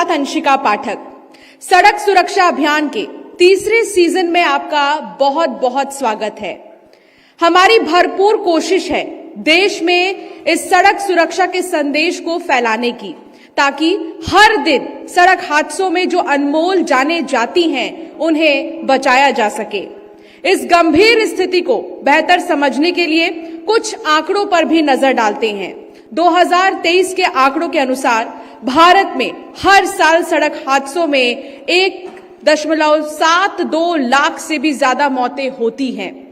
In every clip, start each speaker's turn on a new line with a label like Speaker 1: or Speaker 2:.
Speaker 1: साथ अंशिका पाठक। सड़क सुरक्षा अभियान के तीसरे सीजन में आपका बहुत बहुत स्वागत है। हमारी भरपूर कोशिश है देश में इस सड़क सुरक्षा के संदेश को फैलाने की, ताकि हर दिन सड़क हादसों में जो अनमोल जानें जाती हैं उन्हें बचाया जा सके। इस गंभीर स्थिति को बेहतर समझने के लिए कुछ आंकड़ों पर भी नजर डालते हैं। 2023 के आंकड़ों के अनुसार भारत में हर साल सड़क हादसों में 1.72 लाख से भी ज्यादा मौतें होती हैं।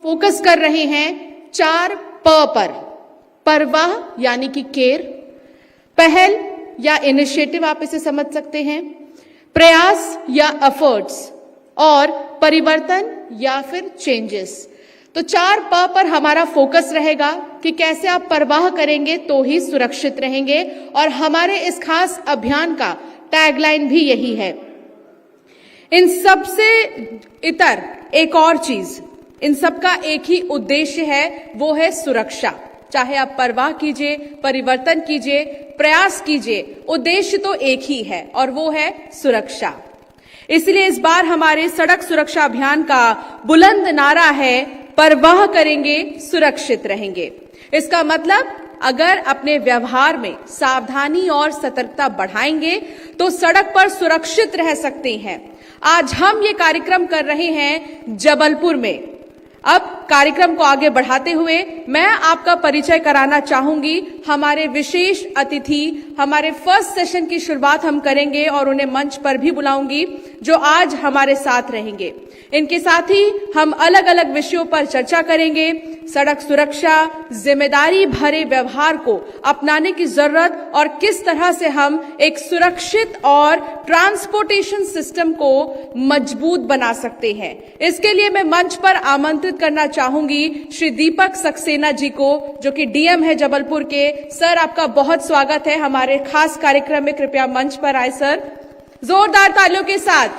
Speaker 1: फोकस कर रहे हैं 4 प पर। परवाह यानी कि केयर, पहल या इनिशिएटिव आप इसे समझ सकते हैं, प्रयास या एफर्ट्स, और परिवर्तन या फिर चेंजेस। तो 4 प पर हमारा फोकस रहेगा कि कैसे आप परवाह करेंगे तो ही सुरक्षित रहेंगे, और हमारे इस खास अभियान का टैगलाइन भी यही है। इन सबसे इतर एक और चीज, इन सबका एक ही उद्देश्य है, वो है सुरक्षा। चाहे आप परवाह कीजिए, परिवर्तन कीजिए, प्रयास कीजिए, उद्देश्य तो एक ही है और वो है सुरक्षा। इसलिए इस बार हमारे सड़क सुरक्षा अभियान का बुलंद नारा है, परवाह करेंगे सुरक्षित रहेंगे। इसका मतलब अगर अपने व्यवहार में सावधानी और सतर्कता बढ़ाएंगे तो सड़क पर सुरक्षित रह सकते हैं। आज हम ये कार्यक्रम कर रहे हैं जबलपुर में। अब कार्यक्रम को आगे बढ़ाते हुए मैं आपका परिचय कराना चाहूंगी हमारे विशेष अतिथि। हमारे फर्स्ट सेशन की शुरुआत हम करेंगे और उन्हें मंच पर भी बुलाऊंगी जो आज हमारे साथ रहेंगे। इनके साथ ही हम अलग अलग विषयों पर चर्चा करेंगे। सड़क सुरक्षा, जिम्मेदारी भरे व्यवहार को अपनाने की जरूरत और किस तरह से हम एक सुरक्षित और ट्रांसपोर्टेशन सिस्टम को मजबूत बना सकते हैं। इसके लिए मैं मंच पर आमंत्रित करना चाहूंगी श्री दीपक सक्सेना जी को, जो कि डीएम है जबलपुर के। सर, आपका बहुत स्वागत है हमारे खास कार्यक्रम में। कृपया मंच पर आए सर, जोरदार तालियों के साथ।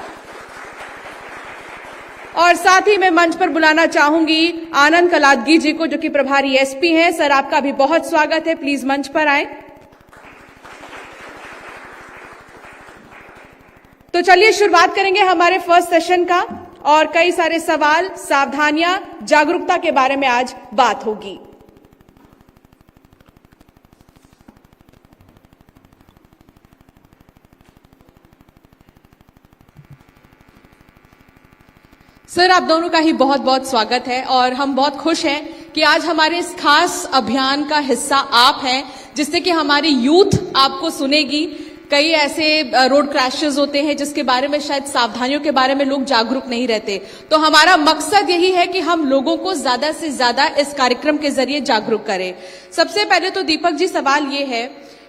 Speaker 1: और साथ ही मैं मंच पर बुलाना चाहूंगी आनंद कलादगी जी को, जो कि प्रभारी एसपी हैं। सर, आपका भी बहुत स्वागत है, प्लीज मंच पर आए। तो चलिए शुरुआत करेंगे हमारे फर्स्ट सेशन का, और कई सारे सवाल, सावधानियां, जागरूकता के बारे में आज बात होगी। सर, आप दोनों का ही बहुत बहुत स्वागत है और हम बहुत खुश हैं कि आज हमारे इस खास अभियान का हिस्सा आप हैं, जिससे कि हमारी यूथ आपको सुनेगी। कई ऐसे रोड क्रैशेस होते हैं जिसके बारे में शायद सावधानियों के बारे में लोग जागरूक नहीं रहते। तो हमारा मकसद यही है कि हम लोगों को ज्यादा से ज्यादा इस कार्यक्रम के जरिए जागरूक करें। सबसे पहले तो दीपक जी, सवाल ये है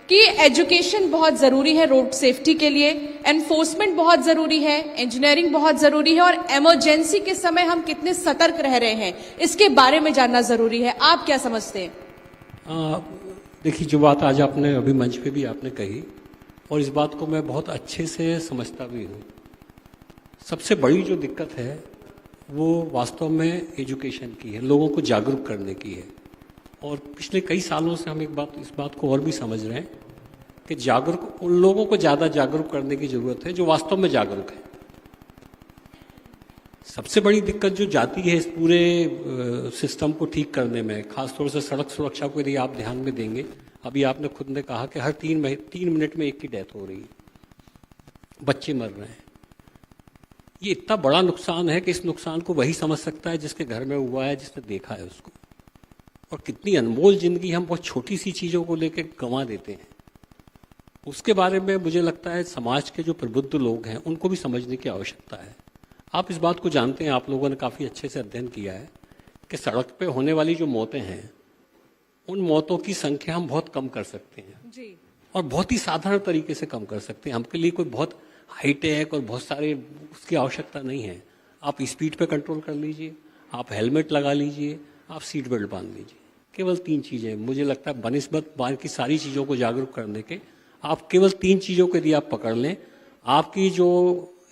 Speaker 1: कि एजुकेशन बहुत जरूरी है रोड सेफ्टी के लिए, एनफोर्समेंट बहुत जरूरी है, इंजीनियरिंग बहुत जरूरी है, और इमरजेंसी के समय हम कितने सतर्क रह रहे हैं इसके बारे में जानना जरूरी है। आप क्या समझते हैं?
Speaker 2: देखिए, जो बात आज आपने अभी मंच पे भी आपने कही, और इस बात को मैं बहुत अच्छे से समझता भी हूँ। सबसे बड़ी जो दिक्कत है वो वास्तव में एजुकेशन की है, लोगों को जागरूक करने की है। और पिछले कई सालों से हम इस बात को और भी समझ रहे हैं कि उन लोगों को ज़्यादा जागरूक करने की ज़रूरत है जो वास्तव में जागरूक है। सबसे बड़ी दिक्कत जो जाती है इस पूरे सिस्टम को ठीक करने में, खासतौर से सड़क सुरक्षा को यदि आप ध्यान में देंगे, अभी आपने खुद ने कहा कि हर 3 मिनट में एक की डेथ हो रही है, बच्चे मर रहे हैं। ये इतना बड़ा नुकसान है कि इस नुकसान को वही समझ सकता है जिसके घर में हुआ है, जिसने देखा है उसको। और कितनी अनमोल जिंदगी हम बहुत छोटी सी चीज़ों को लेकर गंवा देते हैं। उसके बारे में मुझे लगता है समाज के जो प्रबुद्ध लोग हैं उनको भी समझने की आवश्यकता है। आप इस बात को जानते हैं, आप लोगों ने काफ़ी अच्छे से अध्ययन किया है कि सड़क पे होने वाली जो मौतें हैं उन मौतों की संख्या हम बहुत कम कर सकते हैं
Speaker 1: जी।
Speaker 2: और बहुत ही साधारण तरीके से कम कर सकते हैं। हमके लिए कोई बहुत हाईटेक और बहुत सारे उसकी आवश्यकता नहीं है। आप स्पीड पे कंट्रोल कर लीजिए, आप हेलमेट लगा लीजिए, आप सीट बेल्ट बांध लीजिए। केवल 3 चीज़ें, मुझे लगता है बनिस्बत बाकी सारी चीज़ों को जागरूक करने के, आप केवल 3 चीज़ों को यदि आप पकड़ लें, आपकी जो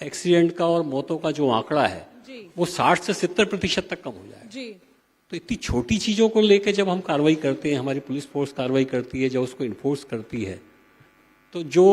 Speaker 2: एक्सीडेंट का और मौतों का जो आंकड़ा है वो 60 से 70% तक कम हो जाएगा
Speaker 1: जी।
Speaker 2: तो इतनी छोटी चीज़ों को लेकर जब हम कार्रवाई करते हैं, हमारी पुलिस फोर्स कार्रवाई करती है, जब उसको इन्फोर्स करती है, तो जो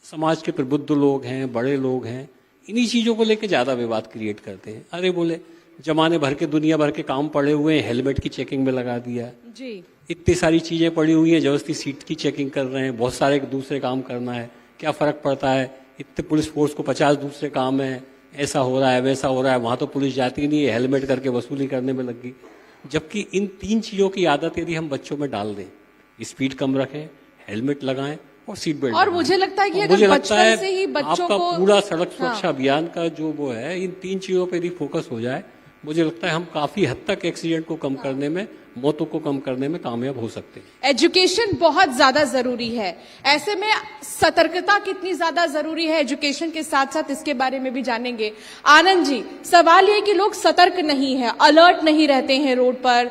Speaker 2: समाज के प्रबुद्ध लोग हैं, बड़े लोग हैं, इन्हीं चीज़ों को लेकर ज़्यादा विवाद क्रिएट करते हैं। अरे बोले जमाने भर के दुनिया भर के काम पड़े हुए हैं, हेलमेट की चेकिंग में लगा दिया
Speaker 1: जी।
Speaker 2: इतनी सारी चीज़ें पड़ी हुई हैं, जबरदस्ती सीट की चेकिंग कर रहे हैं, बहुत सारे दूसरे काम करना है, क्या फ़र्क पड़ता है? इतने पुलिस फोर्स को 50 दूसरे काम है, ऐसा हो रहा है, वैसा हो रहा है, वहाँ तो पुलिस जाती नहीं है, हेलमेट करके वसूली करने में लगी। जबकि इन 3 चीज़ों की आदत यदि हम बच्चों में डाल दें, स्पीड कम रखें, हेलमेट लगाएं और सीट बेल्ट
Speaker 1: और मुझे लगता है कि अगर बचपन से ही बच्चों
Speaker 2: आपका
Speaker 1: को
Speaker 2: पूरा सड़क सुरक्षा अभियान का जो वो है, इन 3 चीज़ों पर यदि फोकस हो जाए, मुझे लगता है हम काफ़ी हद तक एक्सीडेंट को कम करने में, मौतों को कम करने में कामयाब हो सकते हैं।
Speaker 1: एजुकेशन बहुत ज्यादा जरूरी है, ऐसे में सतर्कता कितनी ज्यादा जरूरी है एजुकेशन के साथ साथ इसके बारे में भी जानेंगे। आनंद जी, सवाल ये कि लोग सतर्क नहीं है, अलर्ट नहीं रहते हैं रोड पर,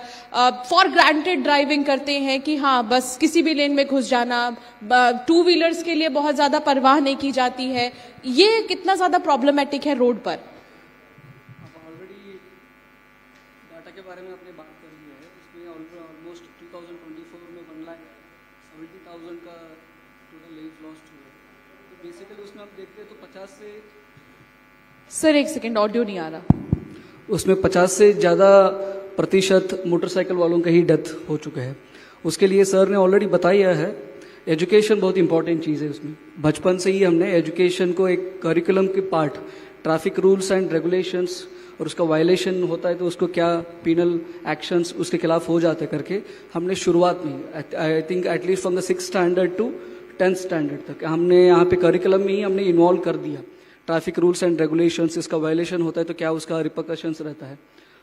Speaker 1: फॉर ग्रांटेड ड्राइविंग करते हैं कि हाँ बस किसी भी लेन में घुस जाना, 2 व्हीलर्स के लिए बहुत ज्यादा परवाह नहीं की जाती है। ये कितना ज्यादा प्रॉब्लमेटिक है रोड पर?
Speaker 3: के बारे में आपने बात कर ली है, उसमें ऑलमोस्ट 2024 में 1,70,000 का टोटल लाइफ लॉस्ट हुआ। तो बेसिकली उसमें आप देखते हैं तो 50 से,
Speaker 1: सर एक सेकंड, ऑडियो नहीं आ रहा।
Speaker 3: उसमें 50 से ज़्यादा प्रतिशत मोटरसाइकिल वालों का ही डेथ हो चुका है। उसके लिए सर ने ऑलरेडी बताया है, एजुकेशन बहुत इंपॉर्टेंट चीज़ है। उसमें बचपन से ही हमने एजुकेशन को एक करिकुलम के part, traffic rules and regulations, और उसका वायलेशन होता है तो उसको क्या पिनल एक्शंस उसके खिलाफ हो जाते करके हमने शुरुआत में, I think at least from the 6th standard to 10th standard तक हमने यहाँ पे करिकुलम में ही हमने इन्वॉल्व कर दिया। ट्रैफिक रूल्स एंड रेगुलेशंस, इसका वायलेशन होता है तो क्या उसका रिपरकशंस रहता है,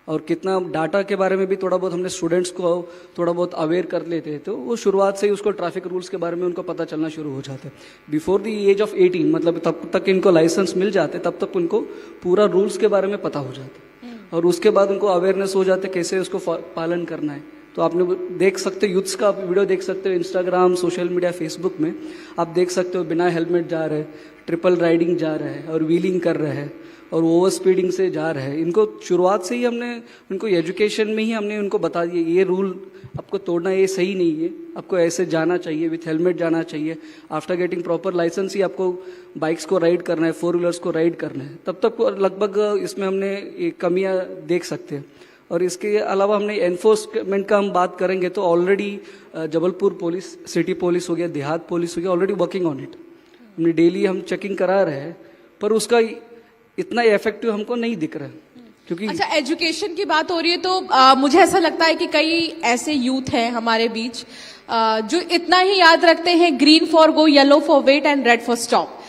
Speaker 3: और कितना डाटा के बारे में भी थोड़ा बहुत हमने स्टूडेंट्स को थोड़ा बहुत अवेयर कर लेते हैं, तो वो शुरुआत से ही उसको ट्रैफिक रूल्स के बारे में उनको पता चलना शुरू हो जाता है। बिफोर द एज ऑफ 18, मतलब तब तक इनको लाइसेंस मिल जाते, तब तक उनको पूरा रूल्स के बारे में पता हो जाता है, और उसके बाद उनको अवेयरनेस हो जाते कैसे उसको पालन करना है। तो आपने देख सकते हो, यूथ्स का आप वीडियो देख सकते हो इंस्टाग्राम, सोशल मीडिया, फेसबुक में आप देख सकते हो बिना हेलमेट जा रहे हैं, ट्रिपल राइडिंग जा रहे हैं और व्हीलिंग कर रहे हैं और ओवर स्पीडिंग से जा रहे हैं। इनको शुरुआत से ही हमने उनको एजुकेशन में ही हमने उनको बता दिया ये रूल आपको तोड़ना, ये सही नहीं है, आपको ऐसे जाना चाहिए, विथ हेलमेट जाना चाहिए, आफ्टर गेटिंग प्रॉपर लाइसेंस ही आपको बाइक्स को राइड करना है, 4 व्हीलर्स को राइड करना है। तब तक लगभग इसमें हमने ये कमियां देख सकते हैं। और इसके अलावा हमने एनफोर्समेंट का हम बात करेंगे तो already Jabalpur police, city police हो गया, देहात पुलिस हो गया, ऑलरेडी वर्किंग ऑन इट। हमने डेली हम चेकिंग करा रहे हैं, पर उसका इतना इफेक्टिव हमको नहीं दिख रहा है, क्योंकि
Speaker 1: अच्छा, एजुकेशन की बात हो रही है तो मुझे ऐसा लगता है कि कई ऐसे यूथ हैं हमारे बीच जो इतना ही याद रखते हैं, green for go, yellow for wait and red for stop.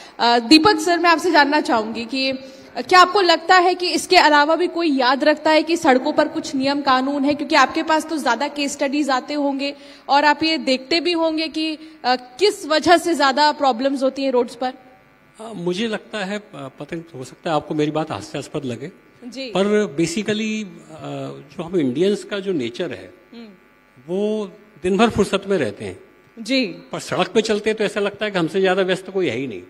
Speaker 1: Deepak sir, मैं आपसे जानना चाहूंगी कि क्या आपको लगता है कि इसके अलावा भी कोई याद रखता है कि सड़कों पर कुछ नियम कानून है? क्योंकि आपके पास तो ज्यादा केस स्टडीज आते होंगे और आप ये देखते भी होंगे कि किस वजह से ज्यादा प्रॉब्लम्स होती हैं रोड्स पर।
Speaker 2: मुझे लगता है, पता नहीं, हो सकता है आपको मेरी बात हास्यास्पद लगे
Speaker 1: जी,
Speaker 2: पर बेसिकली जो हम इंडियंस का जो नेचर है वो दिन भर फुर्सत में रहते हैं
Speaker 1: जी,
Speaker 2: पर सड़क पे चलते हैं तो ऐसा लगता है कि हमसे ज्यादा व्यस्त कोई है ही नहीं।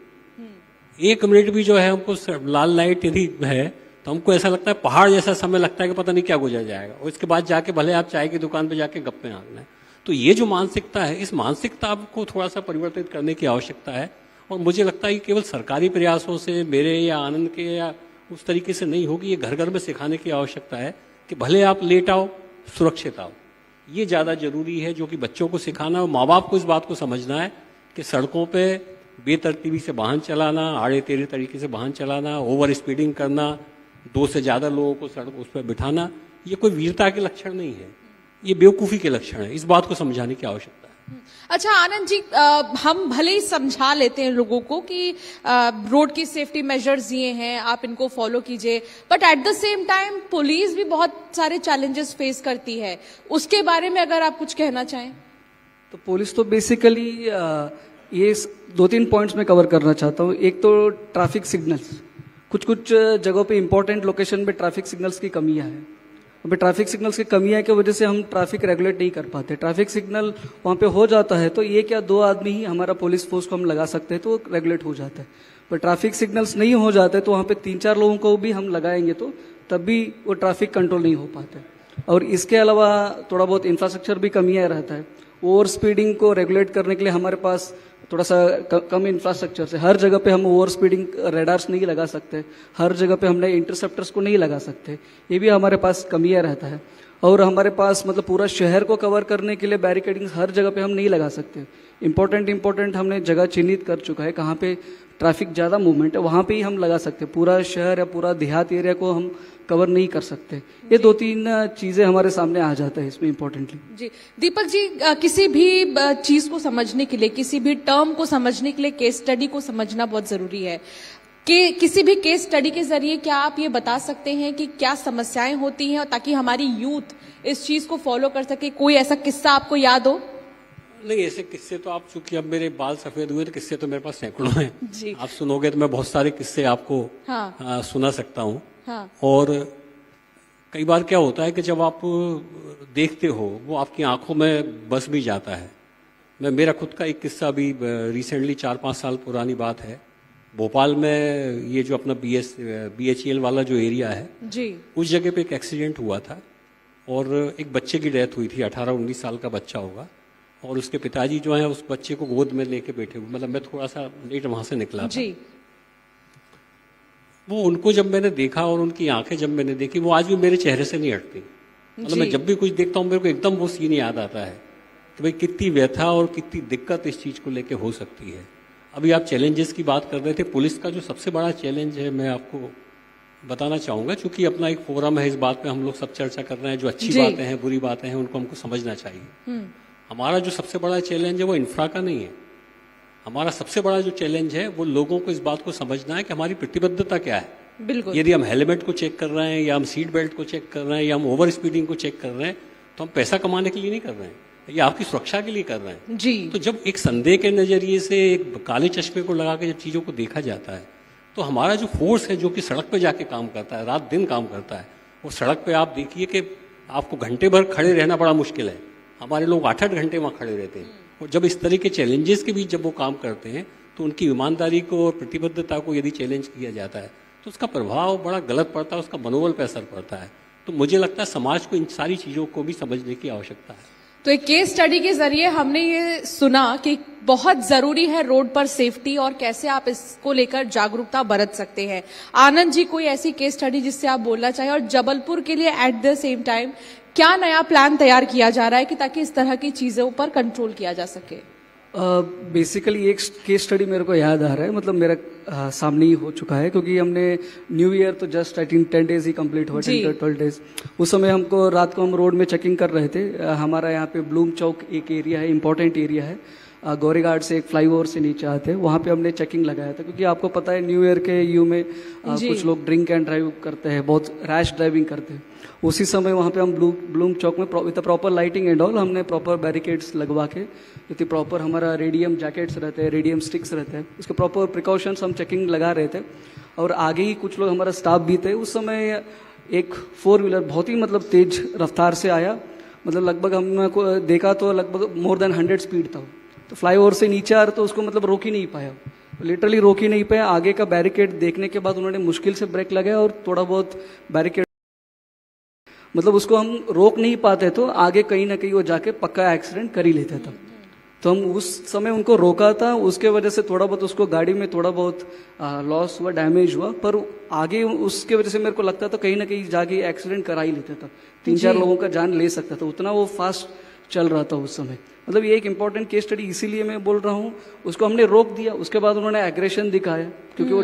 Speaker 2: 1 मिनट भी जो है हमको लाल लाइट यदि है तो हमको ऐसा लगता है पहाड़ जैसा समय लगता है कि पता नहीं क्या गुजर जाएगा, और इसके बाद जाके भले आप चाय की दुकान पे जाके गप्पे हाँकना है। तो ये जो मानसिकता है, इस मानसिकता को थोड़ा सा परिवर्तित करने की आवश्यकता है। और मुझे लगता है कि केवल सरकारी प्रयासों से, मेरे या आनंद के या उस तरीके से नहीं होगी। ये घर घर में सिखाने की आवश्यकता है कि भले आप लेट आओ, सुरक्षित आओ। ये ज़्यादा जरूरी है, जो कि बच्चों को सिखाना और माँ बाप को इस बात को समझना है कि सड़कों पे बेतरतीबी से वाहन चलाना, आड़े टेढ़े तरीके से वाहन चलाना, ओवर स्पीडिंग करना, 2 से ज़्यादा लोगों को सड़क उस पर बिठाना, ये कोई वीरता के लक्षण नहीं है, ये बेवकूफ़ी के लक्षण है। इस बात को समझाने की आवश्यकता है।
Speaker 1: अच्छा आनंद जी, हम भले ही समझा लेते हैं लोगों को कि रोड की सेफ्टी मेजर्स ये हैं, आप इनको फॉलो कीजिए, but at the same time police भी बहुत सारे चैलेंजेस फेस करती है। उसके बारे में अगर आप कुछ कहना चाहें।
Speaker 3: तो पुलिस तो बेसिकली ये 2-3 पॉइंट्स में कवर करना चाहता हूँ। एक तो ट्रैफिक सिग्नल्स, कुछ जगहों पे इंपॉर्टेंट लोकेशन पे ट्रैफिक सिग्नल्स की कमियां है। अभी ट्रैफिक सिग्नल्स की कमियां की वजह से हम ट्रैफिक रेगुलेट नहीं कर पाते। ट्रैफिक सिग्नल वहाँ पे हो जाता है तो एक या 2 आदमी ही हमारा पुलिस फोर्स को हम लगा सकते हैं तो रेगुलेट हो जाता है। पर ट्रैफिक सिग्नल्स नहीं हो जाते तो वहाँ पे 3-4 लोगों को भी हम लगाएंगे तो तब भी वो ट्रैफिक कंट्रोल नहीं हो पाते। और इसके अलावा थोड़ा बहुत इंफ्रास्ट्रक्चर भी कमियां रहता है। ओवर स्पीडिंग को रेगुलेट करने के लिए हमारे पास थोड़ा सा कम इंफ्रास्ट्रक्चर से हर जगह पे हम ओवर स्पीडिंग रेडार्स नहीं लगा सकते, हर जगह पे हमने इंटरसेप्टर्स को नहीं लगा सकते, ये भी हमारे पास कमियां रहता है। और हमारे पास मतलब पूरा शहर को कवर करने के लिए बैरिकेडिंग हर जगह पे हम नहीं लगा सकते। इंपॉर्टेंट हमने जगह चिन्हित कर चुका है, कहाँ पे ट्रैफिक ज़्यादा मूवमेंट है वहाँ पे ही हम लगा सकते हैं। पूरा शहर या पूरा देहात एरिया को हम कवर नहीं कर सकते। ये 2-3 चीज़ें हमारे सामने आ जाता है इसमें इम्पोर्टेंटली।
Speaker 1: जी दीपक जी, किसी भी चीज को समझने के लिए, किसी भी टर्म को समझने के लिए केस स्टडी को समझना बहुत जरूरी है। कि किसी भी केस स्टडी के जरिए क्या आप ये बता सकते हैं कि क्या समस्याएं होती हैं, और ताकि हमारी यूथ इस चीज को फॉलो कर सके? कोई ऐसा किस्सा आपको याद हो?
Speaker 2: नहीं, ऐसे किस्से तो आप, चूंकि अब मेरे बाल सफेद हुए तो किस्से तो मेरे पास सैकड़ों हैं।
Speaker 1: जी।
Speaker 2: आप सुनोगे तो मैं बहुत सारे किस्से आपको
Speaker 1: हाँ।
Speaker 2: सुना सकता हूँ।
Speaker 1: हाँ।
Speaker 2: और कई बार क्या होता है कि जब आप देखते हो वो आपकी आंखों में बस भी जाता है। मेरा खुद का एक किस्सा अभी रिसेंटली 4-5 साल पुरानी बात है। भोपाल में ये जो अपना BHEL वाला जो एरिया है
Speaker 1: जी,
Speaker 2: उस जगह पे एक एक्सीडेंट हुआ था और एक बच्चे की डेथ हुई थी। 18-19 साल का बच्चा होगा और उसके पिताजी जो हैं उस बच्चे को गोद में लेके बैठे हुए। मतलब मैं थोड़ा सा लेट वहां से निकला था।
Speaker 1: जी।
Speaker 2: वो उनको जब मैंने देखा और उनकी आंखें जब मैंने देखी, वो आज भी मेरे चेहरे से नहीं हटती। मतलब मैं जब भी कुछ देखता हूँ मेरे को एकदम वो सीन याद आता है कि भाई कितनी व्यथा और कितनी दिक्कत इस चीज को लेके हो सकती है। अभी आप चैलेंजेस की बात कर रहे थे। पुलिस का जो सबसे बड़ा चैलेंज है मैं आपको बताना चाहूंगा, क्योंकि अपना एक फोरम है, इस बात पे हम लोग सब चर्चा कर रहे हैं। जो अच्छी बातें हैं, बुरी बातें हैं, उनको हमको समझना चाहिए। हमारा जो सबसे बड़ा चैलेंज है वो इंफ्रा का नहीं है। हमारा सबसे बड़ा जो चैलेंज है वो लोगों को इस बात को समझना है कि हमारी प्रतिबद्धता क्या है।
Speaker 1: बिल्कुल।
Speaker 2: यदि हम हेलमेट को चेक कर रहे हैं या हम सीट बेल्ट को चेक कर रहे हैं या हम ओवर स्पीडिंग को चेक कर रहे हैं तो हम पैसा कमाने के लिए नहीं कर रहे हैं, ये आपकी सुरक्षा के लिए कर रहे हैं।
Speaker 1: जी।
Speaker 2: तो जब एक संदेह के नजरिए से, एक काले चश्मे को लगा के जब चीजों को देखा जाता है तो हमारा जो फोर्स है जो कि सड़क पे जाके काम करता है, रात दिन काम करता है, वो सड़क पे आप देखिए कि आपको घंटे भर खड़े रहना बड़ा मुश्किल है। हमारे लोग 8-8 घंटे वहाँ खड़े रहते हैं। और जब इस तरह के चैलेंजेस के बीच जब वो काम करते हैं तो उनकी ईमानदारी को और प्रतिबद्धता को यदि चैलेंज किया जाता है तो उसका प्रभाव बड़ा गलत पड़ता है, उसका मनोबल पे असर पड़ता है। तो मुझे लगता है समाज को इन सारी चीज़ों को भी समझने की आवश्यकता है।
Speaker 1: तो एक केस स्टडी के जरिए हमने ये सुना कि बहुत जरूरी है रोड पर सेफ्टी और कैसे आप इसको लेकर जागरूकता बरत सकते हैं। आनंद जी, कोई ऐसी केस स्टडी जिससे आप बोलना चाहें, और जबलपुर के लिए एट द सेम टाइम क्या नया प्लान तैयार किया जा रहा है कि ताकि इस तरह की चीजों पर कंट्रोल किया जा सके?
Speaker 3: बेसिकली एक केस स्टडी मेरे को याद आ रहा है, मतलब मेरा सामने ही हो चुका है, क्योंकि हमने न्यू ईयर तो just I think 10 days he complete हुआ, 10-12 डेज। उस समय हमको रात को हम रोड में चेकिंग कर रहे थे। हमारा यहाँ पे ब्लूम चौक एक एरिया है, इंपॉर्टेंट एरिया है, गौरीघाट से एक फ्लाईओवर से नीचे आते हैं, वहाँ पे हमने चेकिंग लगाया था। क्योंकि आपको पता है न्यू ईयर के यू में कुछ लोग ड्रिंक एंड ड्राइव करते हैं, बहुत रैश ड्राइविंग करते हैं। उसी समय वहाँ पे हम ब्लूम चौक में with proper lighting and all हमने प्रॉपर बैरिकेड्स लगवा के, विद प्रॉपर हमारा रेडियम जैकेट्स रहते हैं, रेडियम स्टिक्स रहते हैं, उसके प्रॉपर प्रिकॉशंस हम चेकिंग लगा रहे थे। और आगे ही कुछ लोग हमारा स्टाफ भी थे। उस समय एक 4 व्हीलर बहुत ही मतलब तेज रफ्तार से आया, मतलब लगभग हमको देखा तो लगभग मोर देन 100 स्पीड था। तो फ्लाईओवर से नीचे आ रहा तो उसको मतलब रोक ही नहीं पाया, लिटरली रोक ही नहीं पाया। आगे का बैरिकेड देखने के बाद उन्होंने मुश्किल से ब्रेक लगाया और थोड़ा बहुत बैरिकेड, मतलब उसको हम रोक नहीं पाते तो आगे कहीं ना कहीं वो जाके पक्का एक्सीडेंट कर ही लेता था। तो हम उस समय उनको रोका था, उसके वजह से थोड़ा बहुत उसको गाड़ी में थोड़ा बहुत लॉस हुआ, डैमेज हुआ, पर आगे उसके वजह से मेरे को लगता था कहीं ना कहीं जाके एक्सीडेंट करा ही लेता था, 3-4 लोगों का जान ले सकता था, उतना वो फास्ट चल रहा था उस समय। मतलब ये एक इंपॉर्टेंट केस स्टडी इसीलिए मैं बोल रहा हूँ। उसको हमने रोक दिया, उसके बाद उन्होंने एग्रेशन दिखाया क्योंकि वो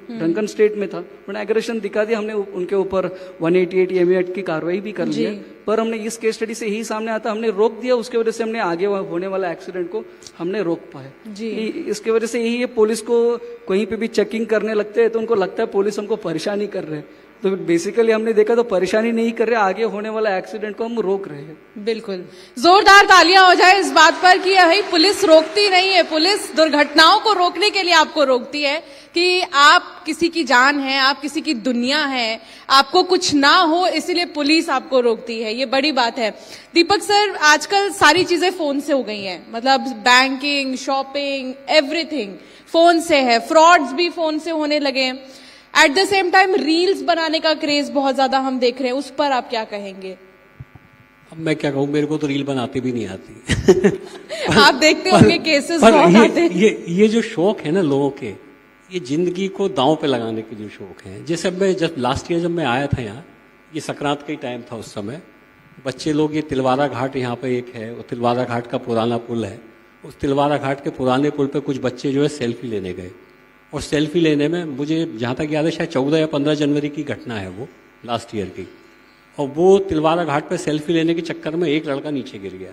Speaker 3: ड्रंकन स्टेट में था, उन्होंने एग्रेशन दिखा दिया, हमने उनके ऊपर 188 एमए एक्ट की कार्रवाई भी कर ली है। पर हमने इस केस स्टडी से यही सामने आता, हमने रोक दिया, उसके वजह से हमने आगे होने वाला एक्सीडेंट को हमने रोक पाए जी। इसके वजह से यही है, पुलिस को कहीं पे भी चेकिंग करने लगते हैं तो उनको लगता है पुलिस हमको परेशानी कर रहे हैं, तो बेसिकली हमने देखा तो परेशानी नहीं कर रहे, आगे होने वाला एक्सीडेंट को हम रोक रहे हैं।
Speaker 1: बिल्कुल, जोरदार तालियां हो जाए इस बात पर कि भाई पुलिस रोकती नहीं है, पुलिस दुर्घटनाओं को रोकने के लिए आपको रोकती है कि आप किसी की जान है, आप किसी की दुनिया है, आपको कुछ ना हो, इसीलिए पुलिस आपको रोकती है, ये बड़ी बात है। दीपक सर, आजकल सारी चीजें फोन से हो गई हैं, मतलब बैंकिंग, शॉपिंग, एवरीथिंग फोन से है, फ्रॉड्स भी फोन से होने लगे हैं। At the same time reels बनाने का क्रेज बहुत ज्यादा हम देख रहे हैं, उस पर आप क्या कहेंगे?
Speaker 2: अब मैं क्या कहूँ, मेरे को तो रील बनाते भी नहीं आती।
Speaker 1: आप देखते होंगे केसेस बहुत आते हैं।
Speaker 2: ये जो शौक है ना लोगों के, ये जिंदगी को दांव पे लगाने के जो शौक है। जैसे जब लास्ट ईयर जब मैं आया था यहाँ, ये संक्रांत का ही टाइम था उस समय, बच्चे लोग ये तिलवारा घाट यहाँ पे एक है, वो तिलवारा घाट का पुराना पुल है, उस तिलवारा घाट के पुराने पुल पे कुछ बच्चे जो है सेल्फी लेने गए, और सेल्फी लेने में मुझे जहाँ तक याद है शायद 14 या 15 जनवरी की घटना है वो लास्ट ईयर की, और वो तिलवारा घाट पे सेल्फी लेने के चक्कर में एक लड़का नीचे गिर गया,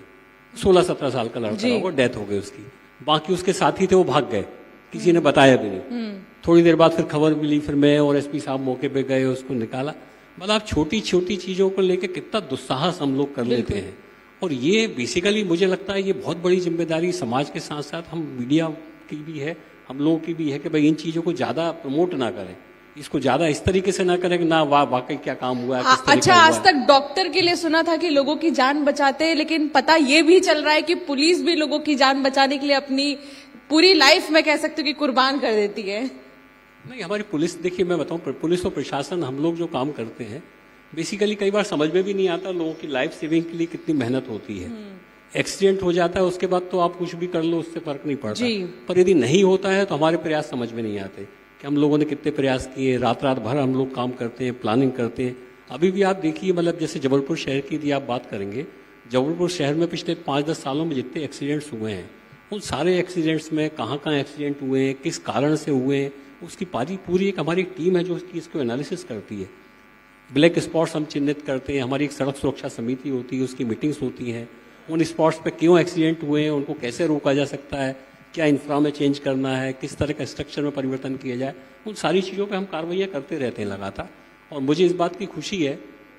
Speaker 2: 16-17 साल का लड़का, वो डेथ हो गई उसकी। बाकी उसके साथी थे वो भाग गए, किसी ने बताया भी नहीं। थोड़ी देर बाद फिर खबर मिली, फिर मैं और एसपी साहब मौके पे गए, उसको निकाला। मतलब छोटी छोटी चीजों को लेकर कितना दुस्साहस हम लोग कर लेते हैं, और ये बेसिकली मुझे लगता है ये बहुत बड़ी जिम्मेदारी समाज के साथ साथ हम मीडिया की भी है, हम लोगों की भी है कि भाई इन चीजों को ज्यादा प्रमोट ना करें, इसको ज्यादा इस तरीके से ना करें कि ना वाकई क्या काम हुआ है, किस
Speaker 1: अच्छा, आज तक डॉक्टर के लिए सुना था कि लोगों की जान बचाते हैं, लेकिन पता ये भी चल रहा है कि पुलिस भी लोगों की जान बचाने के लिए अपनी पूरी लाइफ में कह सकते हो कि कुर्बान कर देती है।
Speaker 2: नहीं, हमारी पुलिस, देखिए मैं बताऊं, पुलिस और प्रशासन हम लोग जो काम करते हैं बेसिकली कई बार समझ में भी नहीं आता लोगों की लाइफ सेविंग के लिए कितनी मेहनत होती है। एक्सीडेंट हो जाता है उसके बाद तो आप कुछ भी कर लो, उससे फर्क नहीं पड़ता, पर यदि नहीं होता है तो हमारे प्रयास समझ में नहीं आते कि हम लोगों ने कितने प्रयास किए, रात रात भर हम लोग काम करते हैं, प्लानिंग करते हैं। अभी भी आप देखिए, मतलब जैसे जबलपुर शहर की यदि आप बात करेंगे, जबलपुर शहर में पिछले 5-10 सालों में जितने एक्सीडेंट्स हुए हैं, उन सारे एक्सीडेंट्स में कहाँ कहाँ एक्सीडेंट हुए हैं, किस कारण से हुए हैं, उसकी पूरी एक हमारी टीम है जो इसको एनालिसिस करती है। ब्लैक स्पॉट्स हम चिन्हित करते हैं, हमारी एक सड़क सुरक्षा समिति होती है, उसकी मीटिंग्स होती हैं, उन स्पॉट्स पे क्यों एक्सीडेंट हुए हैं, उनको कैसे रोका जा सकता है, क्या इंफ्रा में चेंज करना है, किस तरह का स्ट्रक्चर में परिवर्तन किया जाए, उन सारी चीज़ों पे हम कार्रवाइयाँ करते रहते हैं लगातार। और मुझे इस बात की खुशी है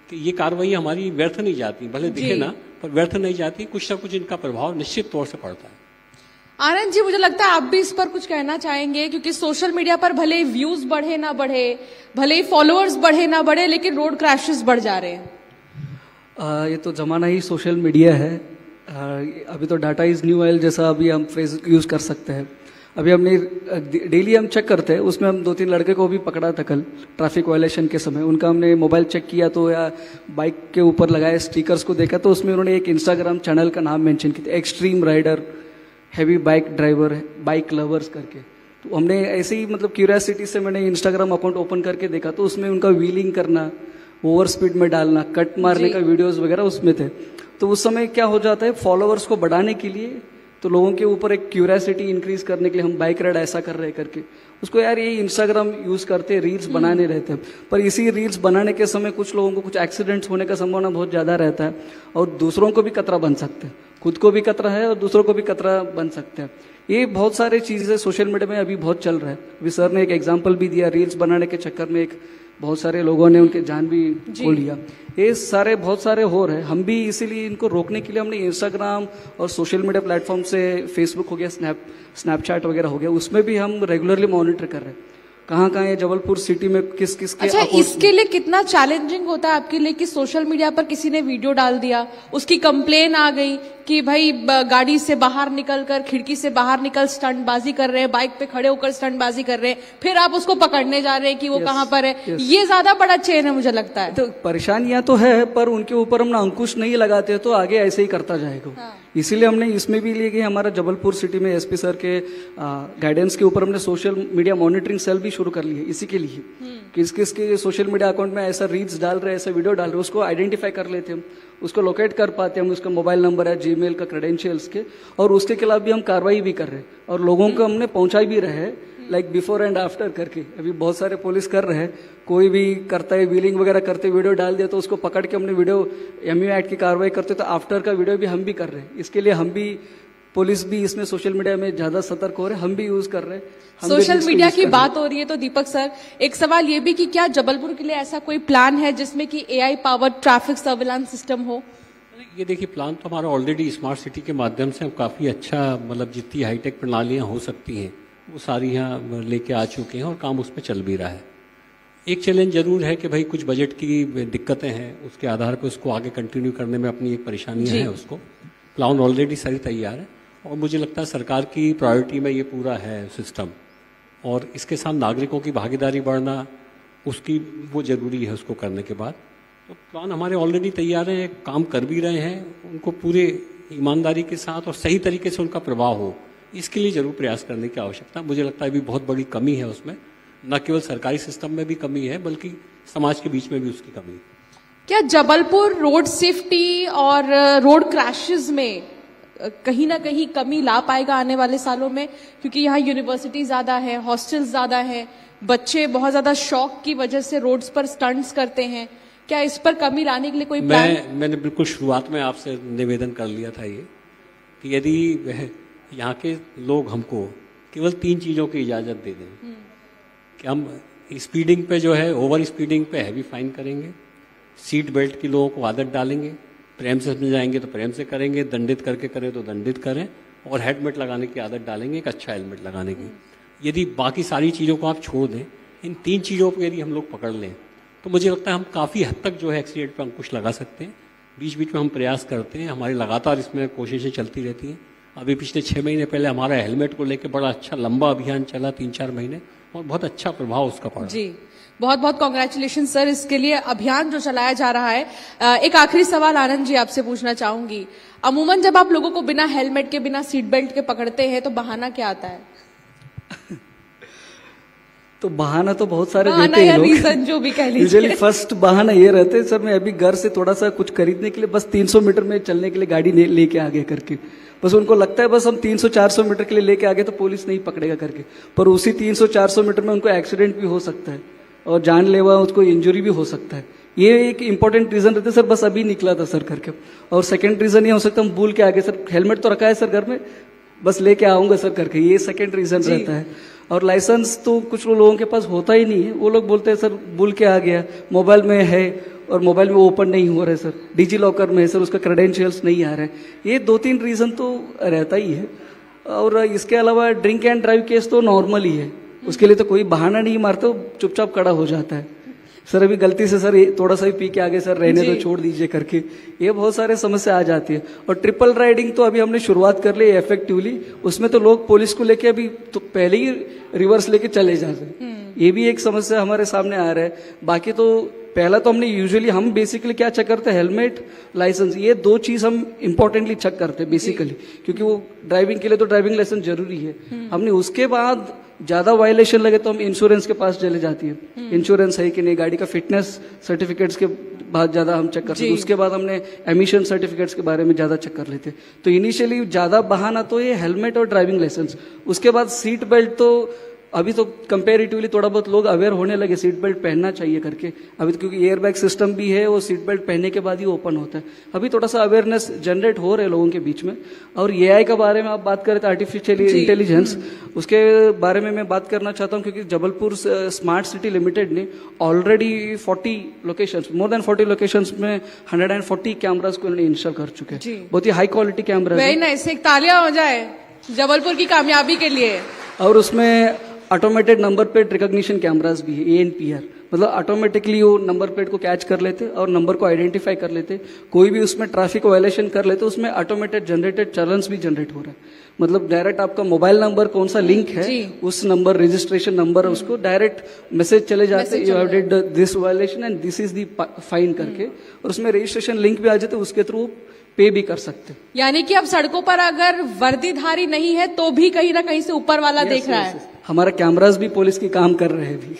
Speaker 2: कि ये कार्रवाई हमारी व्यर्थ नहीं जाती, भले दिखे ना, पर व्यर्थ नहीं जाती, कुछ ना कुछ इनका प्रभाव निश्चित तौर से पड़ता है।
Speaker 1: आनंद जी, मुझे लगता है आप भी इस पर कुछ कहना चाहेंगे, क्योंकि सोशल मीडिया पर भले ही व्यूज बढ़े ना बढ़े, भले ही फॉलोअर्स बढ़े ना बढ़े, लेकिन रोड क्रैशेस बढ़ जा रहे हैं।
Speaker 3: ये तो जमाना ही सोशल मीडिया है। अभी तो डाटा इज न्यू ऑयल जैसा अभी हम फ्रेज यूज कर सकते हैं। अभी हमने डेली हम चेक करते हैं, उसमें हम 2-3 लड़के को भी पकड़ा था कल ट्रैफिक वायलेशन के समय। उनका हमने मोबाइल चेक किया तो या बाइक के ऊपर लगाए स्टिकर्स को देखा तो उसमें उन्होंने एक इंस्टाग्राम चैनल का नाम मेंशन किया, extreme rider heavy bike driver bike lovers करके। तो हमने ऐसे ही मतलब क्यूरियोसिटी से मैंने इंस्टाग्राम अकाउंट ओपन करके देखा तो उसमें उनका व्हीलिंग करना, ओवर स्पीड में डालना, कट मारने का वीडियोस वगैरह उसमें थे। तो उस समय क्या हो जाता है, फॉलोअर्स को बढ़ाने के लिए, तो लोगों के ऊपर एक क्यूरियोसिटी इंक्रीज करने के लिए हम बाइक राइड ऐसा कर रहे हैं करके उसको यार ये इंस्टाग्राम यूज करते रील्स बनाने रहते हैं। पर इसी रील्स बनाने के समय कुछ लोगों को कुछ एक्सीडेंट्स होने का संभावना बहुत ज़्यादा रहता है और दूसरों को भी खतरा बन सकते हैं, खुद को भी खतरा है और दूसरों को भी खतरा बन सकते हैं। ये बहुत सारे चीज़ें सोशल मीडिया में अभी बहुत चल रहा है। अभी सर ने एक एग्जाम्पल भी दिया, रील्स बनाने के चक्कर में एक बहुत सारे लोगों ने उनके जान भी खो लिया। ये सारे बहुत सारे हो रहे हैं। हम भी इसीलिए इनको रोकने के लिए हमने इंस्टाग्राम और सोशल मीडिया प्लेटफॉर्म से, फेसबुक हो गया, स्नैपचैट वगैरह हो गया, उसमें भी हम रेगुलरली मॉनिटर कर रहे हैं। कहाँ ये जबलपुर सिटी में किस किस के
Speaker 1: अच्छा, इसके लिए कितना चैलेंजिंग होता है आपके लिए कि सोशल मीडिया पर किसी ने वीडियो डाल दिया, उसकी कंप्लेन आ गई कि भाई गाड़ी से बाहर निकल कर, खिड़की से बाहर निकल स्टंटबाजी कर रहे हैं, बाइक पे खड़े होकर स्टंटबाजी कर रहे हैं, फिर आप उसको पकड़ने जा रहे हैं कि वो कहाँ पर है। ये ज्यादा बड़ा चेन है मुझे लगता है।
Speaker 3: तो परेशानियां तो है, पर उनके ऊपर हम ना अंकुश नहीं लगाते तो आगे ऐसे ही करता जाएगा। इसीलिए हमने इसमें भी लिए कि हमारा जबलपुर सिटी में एसपी सर के गाइडेंस के ऊपर हमने सोशल मीडिया मॉनिटरिंग सेल भी शुरू कर ली है, इसी के लिए किस किस के सोशल मीडिया अकाउंट में ऐसा रील्स डाल रहे हैं, ऐसा वीडियो डाल रहे हैं, उसको आइडेंटिफाई कर लेते हैं हम, उसको लोकेट कर पाते हैं हम, उसका मोबाइल नंबर है, जीमेल का क्रेडेंशियल्स के, और उसके खिलाफ भी हम कार्रवाई भी कर रहे हैं और लोगों को हमने पहुंचाई भी रहे हैं, लाइक बिफोर एंड आफ्टर करके। अभी बहुत सारे पुलिस कर रहे हैं, कोई भी करता है व्हीलिंग वगैरह करते वीडियो डाल दिया तो उसको पकड़ के हमने वीडियो MU एक्ट की कार्रवाई करते, तो आफ्टर का वीडियो भी हम भी कर रहे हैं। इसके लिए हम भी, पुलिस भी इसमें सोशल मीडिया में ज्यादा सतर्क हो रहे हैं, हम भी यूज कर रहे हैं।
Speaker 1: सोशल मीडिया की बात हो रही है तो दीपक सर, एक सवाल ये भी कि क्या जबलपुर के लिए ऐसा कोई प्लान है जिसमें कि AI powered traffic surveillance system हो?
Speaker 2: ये देखिए, प्लान तो हमारा ऑलरेडी स्मार्ट सिटी के माध्यम से हम काफ़ी अच्छा, मतलब जितनी हाईटेक प्रणालियाँ हो सकती हैं वो सारी यहाँ लेके आ चुके हैं और काम उस पर चल भी रहा है। एक चैलेंज जरूर है कि भाई कुछ बजट की दिक्कतें हैं, उसके आधार पर उसको आगे कंटिन्यू करने में अपनी एक परेशानियाँ हैं। उसको प्लान ऑलरेडी सारी तैयार है और मुझे लगता है सरकार की प्रायोरिटी में ये पूरा है सिस्टम, और इसके साथ नागरिकों की भागीदारी बढ़ना, उसकी वो ज़रूरी है उसको करने के बाद। तो प्लान हमारे ऑलरेडी तैयार हैं, काम कर भी रहे हैं, उनको पूरे ईमानदारी के साथ और सही तरीके से उनका प्रभाव हो, इसके लिए जरूर प्रयास करने की आवश्यकता। मुझे लगता है अभी बहुत बड़ी कमी है उसमें, न केवल सरकारी सिस्टम में भी कमी है बल्कि समाज के बीच में भी उसकी कमी है।
Speaker 1: क्या जबलपुर रोड सेफ्टी और रोड क्रैशेस में कहीं ना कहीं कमी ला पाएगा आने वाले सालों में? क्योंकि यहाँ यूनिवर्सिटी ज्यादा है, हॉस्टल्स ज्यादा है, बच्चे बहुत ज्यादा शौक की वजह से रोड्स पर स्टंट्स करते हैं। क्या इस पर कमी लाने के लिए कोई प्लान?
Speaker 2: मैंने बिल्कुल शुरुआत में आपसे निवेदन कर लिया था ये कि यदि यहाँ के लोग हमको केवल 3 चीज़ों की इजाज़त दे दें कि हम स्पीडिंग पे जो है, ओवर स्पीडिंग पे हैवी फाइन करेंगे, सीट बेल्ट की लोगों को आदत डालेंगे, प्रेम से समझाएंगे तो प्रेम से करेंगे, दंडित करके करें तो दंडित करें, और हेलमेट लगाने की आदत डालेंगे, एक अच्छा हेलमेट लगाने की। यदि बाकी सारी चीज़ों को आप छोड़ दें, इन 3 चीज़ों पर यदि हम लोग पकड़ लें तो मुझे लगता है हम काफ़ी हद तक जो है एक्सीडेंट पर अंकुश लगा सकते हैं। बीच बीच में हम प्रयास करते हैं, हमारी लगातार इसमें कोशिशें चलती रहती हैं। अभी पिछले 6 महीने पहले हमारा हेलमेट को लेकर बड़ा अच्छा लंबा अभियान चला, 3-4 महीने, और बहुत अच्छा प्रभाव उसका पड़ा।
Speaker 1: जी, बहुत बहुत कॉन्ग्रेचुलेशन सर इसके लिए, अभियान जो चलाया जा रहा है। एक आखिरी सवाल आनंद जी आपसे पूछना चाहूंगी, अमूमन जब आप लोगों को बिना हेलमेट के, बिना सीट बेल्ट के पकड़ते हैं तो बहाना क्या आता है?
Speaker 3: तो बहाना तो बहुत सारे देते हैं लोग,
Speaker 1: रीजन जो भी कह लीजिए।
Speaker 3: यूजुअली फर्स्ट बहाना ये रहते है, सर मैं अभी घर से थोड़ा सा कुछ खरीदने के लिए बस 300 मीटर में चलने के लिए गाड़ी लेके आ गया करके, बस उनको लगता है बस हम 300-400 मीटर के लिए लेके आ गए तो पुलिस नहीं पकड़ेगा करके, पर उसी 300-400 मीटर में उनको एक्सीडेंट भी हो सकता है और जानलेवा उसको इंजरी भी हो सकता है। ये एक इंपॉर्टेंट रीजन रहता है, सर बस अभी निकला था सर करके। और सेकंड रीजन ये हो सकता है हम भूल के आ गए, सर हेलमेट तो रखा है सर घर में, बस लेके आऊंगा सर करके, ये सेकंड रीजन रहता है। और लाइसेंस तो कुछ लोगों के पास होता ही नहीं है, वो लोग बोलते हैं सर भूल के आ गया, मोबाइल में है और मोबाइल में ओपन नहीं हो रहा है सर, डिजी लॉकर में है सर, उसका क्रेडेंशियल्स नहीं आ रहा है। ये 2-3 रीजन तो रहता ही है। और इसके अलावा ड्रिंक एंड ड्राइव केस तो नॉर्मल ही है, उसके लिए तो कोई बहाना नहीं मारता, चुपचाप खड़ा हो जाता है, सर अभी गलती से सर थोड़ा सा ही पी के आगे सर रहने तो छोड़ दीजिए करके, ये बहुत सारे समस्या आ जाती है। और ट्रिपल राइडिंग तो अभी हमने शुरुआत कर ली इफेक्टिवली, उसमें तो लोग पुलिस को लेके अभी तो पहले ही रिवर्स लेके चले जाते हैं, ये भी एक समस्या हमारे सामने आ रहा है। बाकी तो पहला तो हमने यूजुअली हम बेसिकली क्या चेक करते हैं, हेलमेट, लाइसेंस, ये 2 चीज हम इंपॉर्टेंटली चेक करते हैं बेसिकली, क्योंकि वो ड्राइविंग के लिए तो ड्राइविंग लाइसेंस जरूरी है। हमने उसके बाद ज्यादा वायलेशन लगे तो हम इंश्योरेंस के पास चले जाती है, इंश्योरेंस है कि नहीं, गाड़ी का फिटनेस सर्टिफिकेट्स के बाद ज्यादा हम चेक करते हैं, उसके बाद हमने एमिशन सर्टिफिकेट्स के बारे में ज्यादा चेक कर लेते हैं। तो इनिशियली ज्यादा बहाना तो ये हेलमेट और ड्राइविंग लाइसेंस, उसके बाद सीट बेल्ट तो अभी तो कंपेरेटिवली थोड़ा बहुत लोग अवेयर होने लगे सीट बेल्ट पहनना चाहिए करके, अभी तो क्योंकि एयरबैग सिस्टम भी है, वो सीट बेल्ट पहनने के बाद ही ओपन होता है, अभी थोड़ा सा अवेयरनेस जनरेट हो रहे लोगों के बीच में। और AI का बारे में आप बात करें तो आर्टिफिशियल इंटेलिजेंस, उसके बारे में मैं बात करना चाहता हूं, क्योंकि जबलपुर स्मार्ट सिटी लिमिटेड ने already 40 locations, more than 40 locations में 140 कैमरास को इंस्टॉल कर चुके हैं, बहुत ही high quality camera.
Speaker 1: Very nice, एक तालियां हो जाए जबलपुर की कामयाबी के लिए।
Speaker 3: और उसमें automated number plate recognition cameras भी है, ANPR, मतलब ऑटोमेटिकली वो नंबर प्लेट को कैच कर लेते और नंबर को आइडेंटिफाई कर लेते। कोई भी उसमें ट्रैफिक वायलेशन कर लेते उसमें ऑटोमेटेड जनरेटेड चालान्स भी जनरेट हो रहा है। मतलब डायरेक्ट आपका मोबाइल नंबर कौन सा लिंक है उस नंबर, रजिस्ट्रेशन नंबर, उसको डायरेक्ट मैसेज चले जाते you have did this violation and this is the fine करके, और उसमें रजिस्ट्रेशन लिंक भी आ जाते, उसके थ्रू पे भी कर सकते।
Speaker 1: यानी कि अब सड़कों पर अगर वर्दीधारी नहीं है तो भी कहीं ना कहीं से ऊपर वाला देख रहा है।
Speaker 3: हमारा कैमरास भी पुलिस की काम कर रहे हैं भी।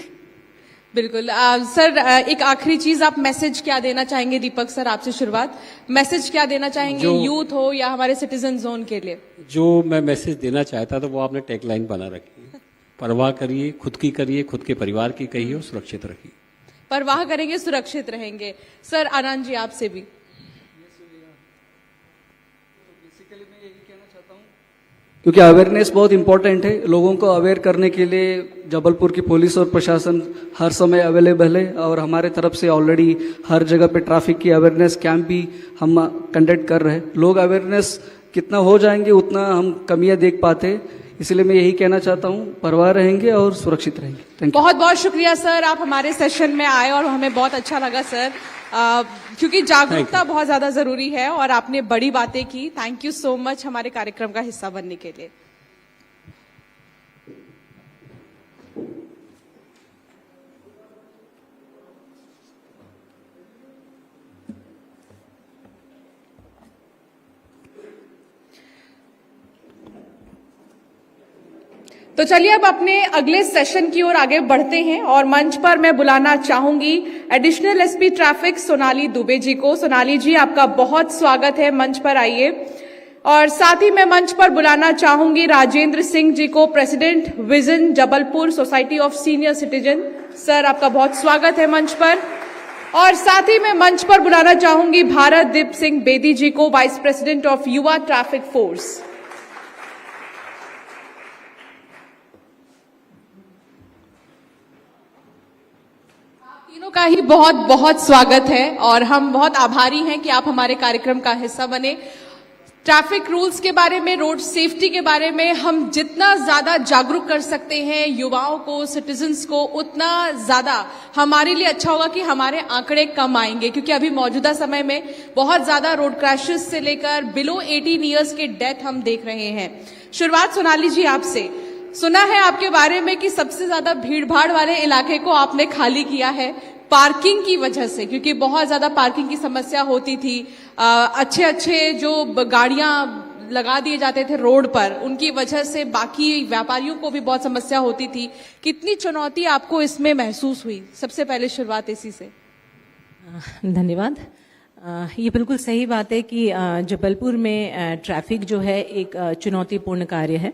Speaker 1: बिल्कुल। सर, एक आखिरी चीज, आप मैसेज क्या देना चाहेंगे? दीपक सर, आपसे शुरुआत, मैसेज क्या देना चाहेंगे यूथ हो या हमारे सिटीजन जोन के लिए?
Speaker 2: जो मैं मैसेज देना चाहता था वो आपने टैगलाइन बना रखी है, परवाह करिए, खुद की करिए, खुद के परिवार की कहिए और सुरक्षित रखिए।
Speaker 1: परवाह करेंगे, सुरक्षित रहेंगे। सर आनंद जी, आपसे भी।
Speaker 3: क्योंकि अवेयरनेस बहुत इंपॉर्टेंट है, लोगों को अवेयर करने के लिए जबलपुर की पुलिस और प्रशासन हर समय अवेलेबल है, और हमारे तरफ से ऑलरेडी हर जगह पे ट्रैफिक की अवेयरनेस कैंप भी हम कंडक्ट कर रहे हैं। लोग अवेयरनेस कितना हो जाएंगे उतना हम कमियां देख पाते हैं, इसलिए मैं यही कहना चाहता हूं, परवाह रहेंगे और सुरक्षित रहेंगे। Thank you.
Speaker 1: बहुत बहुत शुक्रिया सर, आप हमारे सेशन में आए और हमें बहुत अच्छा लगा सर, क्योंकि जागरूकता बहुत ज्यादा जरूरी है और आपने बड़ी बातें की। थैंक यू सो मच हमारे कार्यक्रम का हिस्सा बनने के लिए। तो चलिए अब अपने अगले सेशन की ओर आगे बढ़ते हैं और मंच पर मैं बुलाना चाहूंगी additional SP traffic Sonali Dubey ji को। सोनाली जी, आपका बहुत स्वागत है, मंच पर आइए। और साथ ही मैं मंच पर बुलाना चाहूंगी राजेंद्र सिंह जी को, president vision Jabalpur society of senior citizen. Sir, आपका बहुत स्वागत है मंच पर। और साथ ही मैं मंच पर बुलाना चाहूंगी भारत दीप सिंह बेदी जी को, वाइस प्रेसिडेंट ऑफ युवा ट्रैफिक फोर्स। का ही बहुत बहुत स्वागत है और हम बहुत आभारी हैं कि आप हमारे कार्यक्रम का हिस्सा बने। ट्रैफिक रूल्स के बारे में, रोड सेफ्टी के बारे में हम जितना ज्यादा जागरूक कर सकते हैं युवाओं को, सिटीजन्स को, उतना ज्यादा हमारे लिए अच्छा होगा कि हमारे आंकड़े कम आएंगे, क्योंकि अभी मौजूदा समय में बहुत ज्यादा रोड क्रैशेस से लेकर बिलो 18 ईयर्स के डेथ हम देख रहे हैं। शुरुआत सोनाली जी आपसे। सुना है आपके बारे में कि सबसे ज्यादा भीड़भाड़ वाले इलाके को आपने खाली किया है पार्किंग की वजह से, क्योंकि बहुत ज्यादा पार्किंग की समस्या होती थी। अच्छे अच्छे जो गाड़ियां लगा दिए जाते थे रोड पर, उनकी वजह से बाकी व्यापारियों को भी बहुत समस्या होती थी। कितनी चुनौती आपको इसमें महसूस हुई? सबसे पहले शुरुआत इसी से।
Speaker 4: धन्यवाद। ये बिल्कुल सही बात है कि जबलपुर में ट्रैफिक जो है एक चुनौतीपूर्ण कार्य है,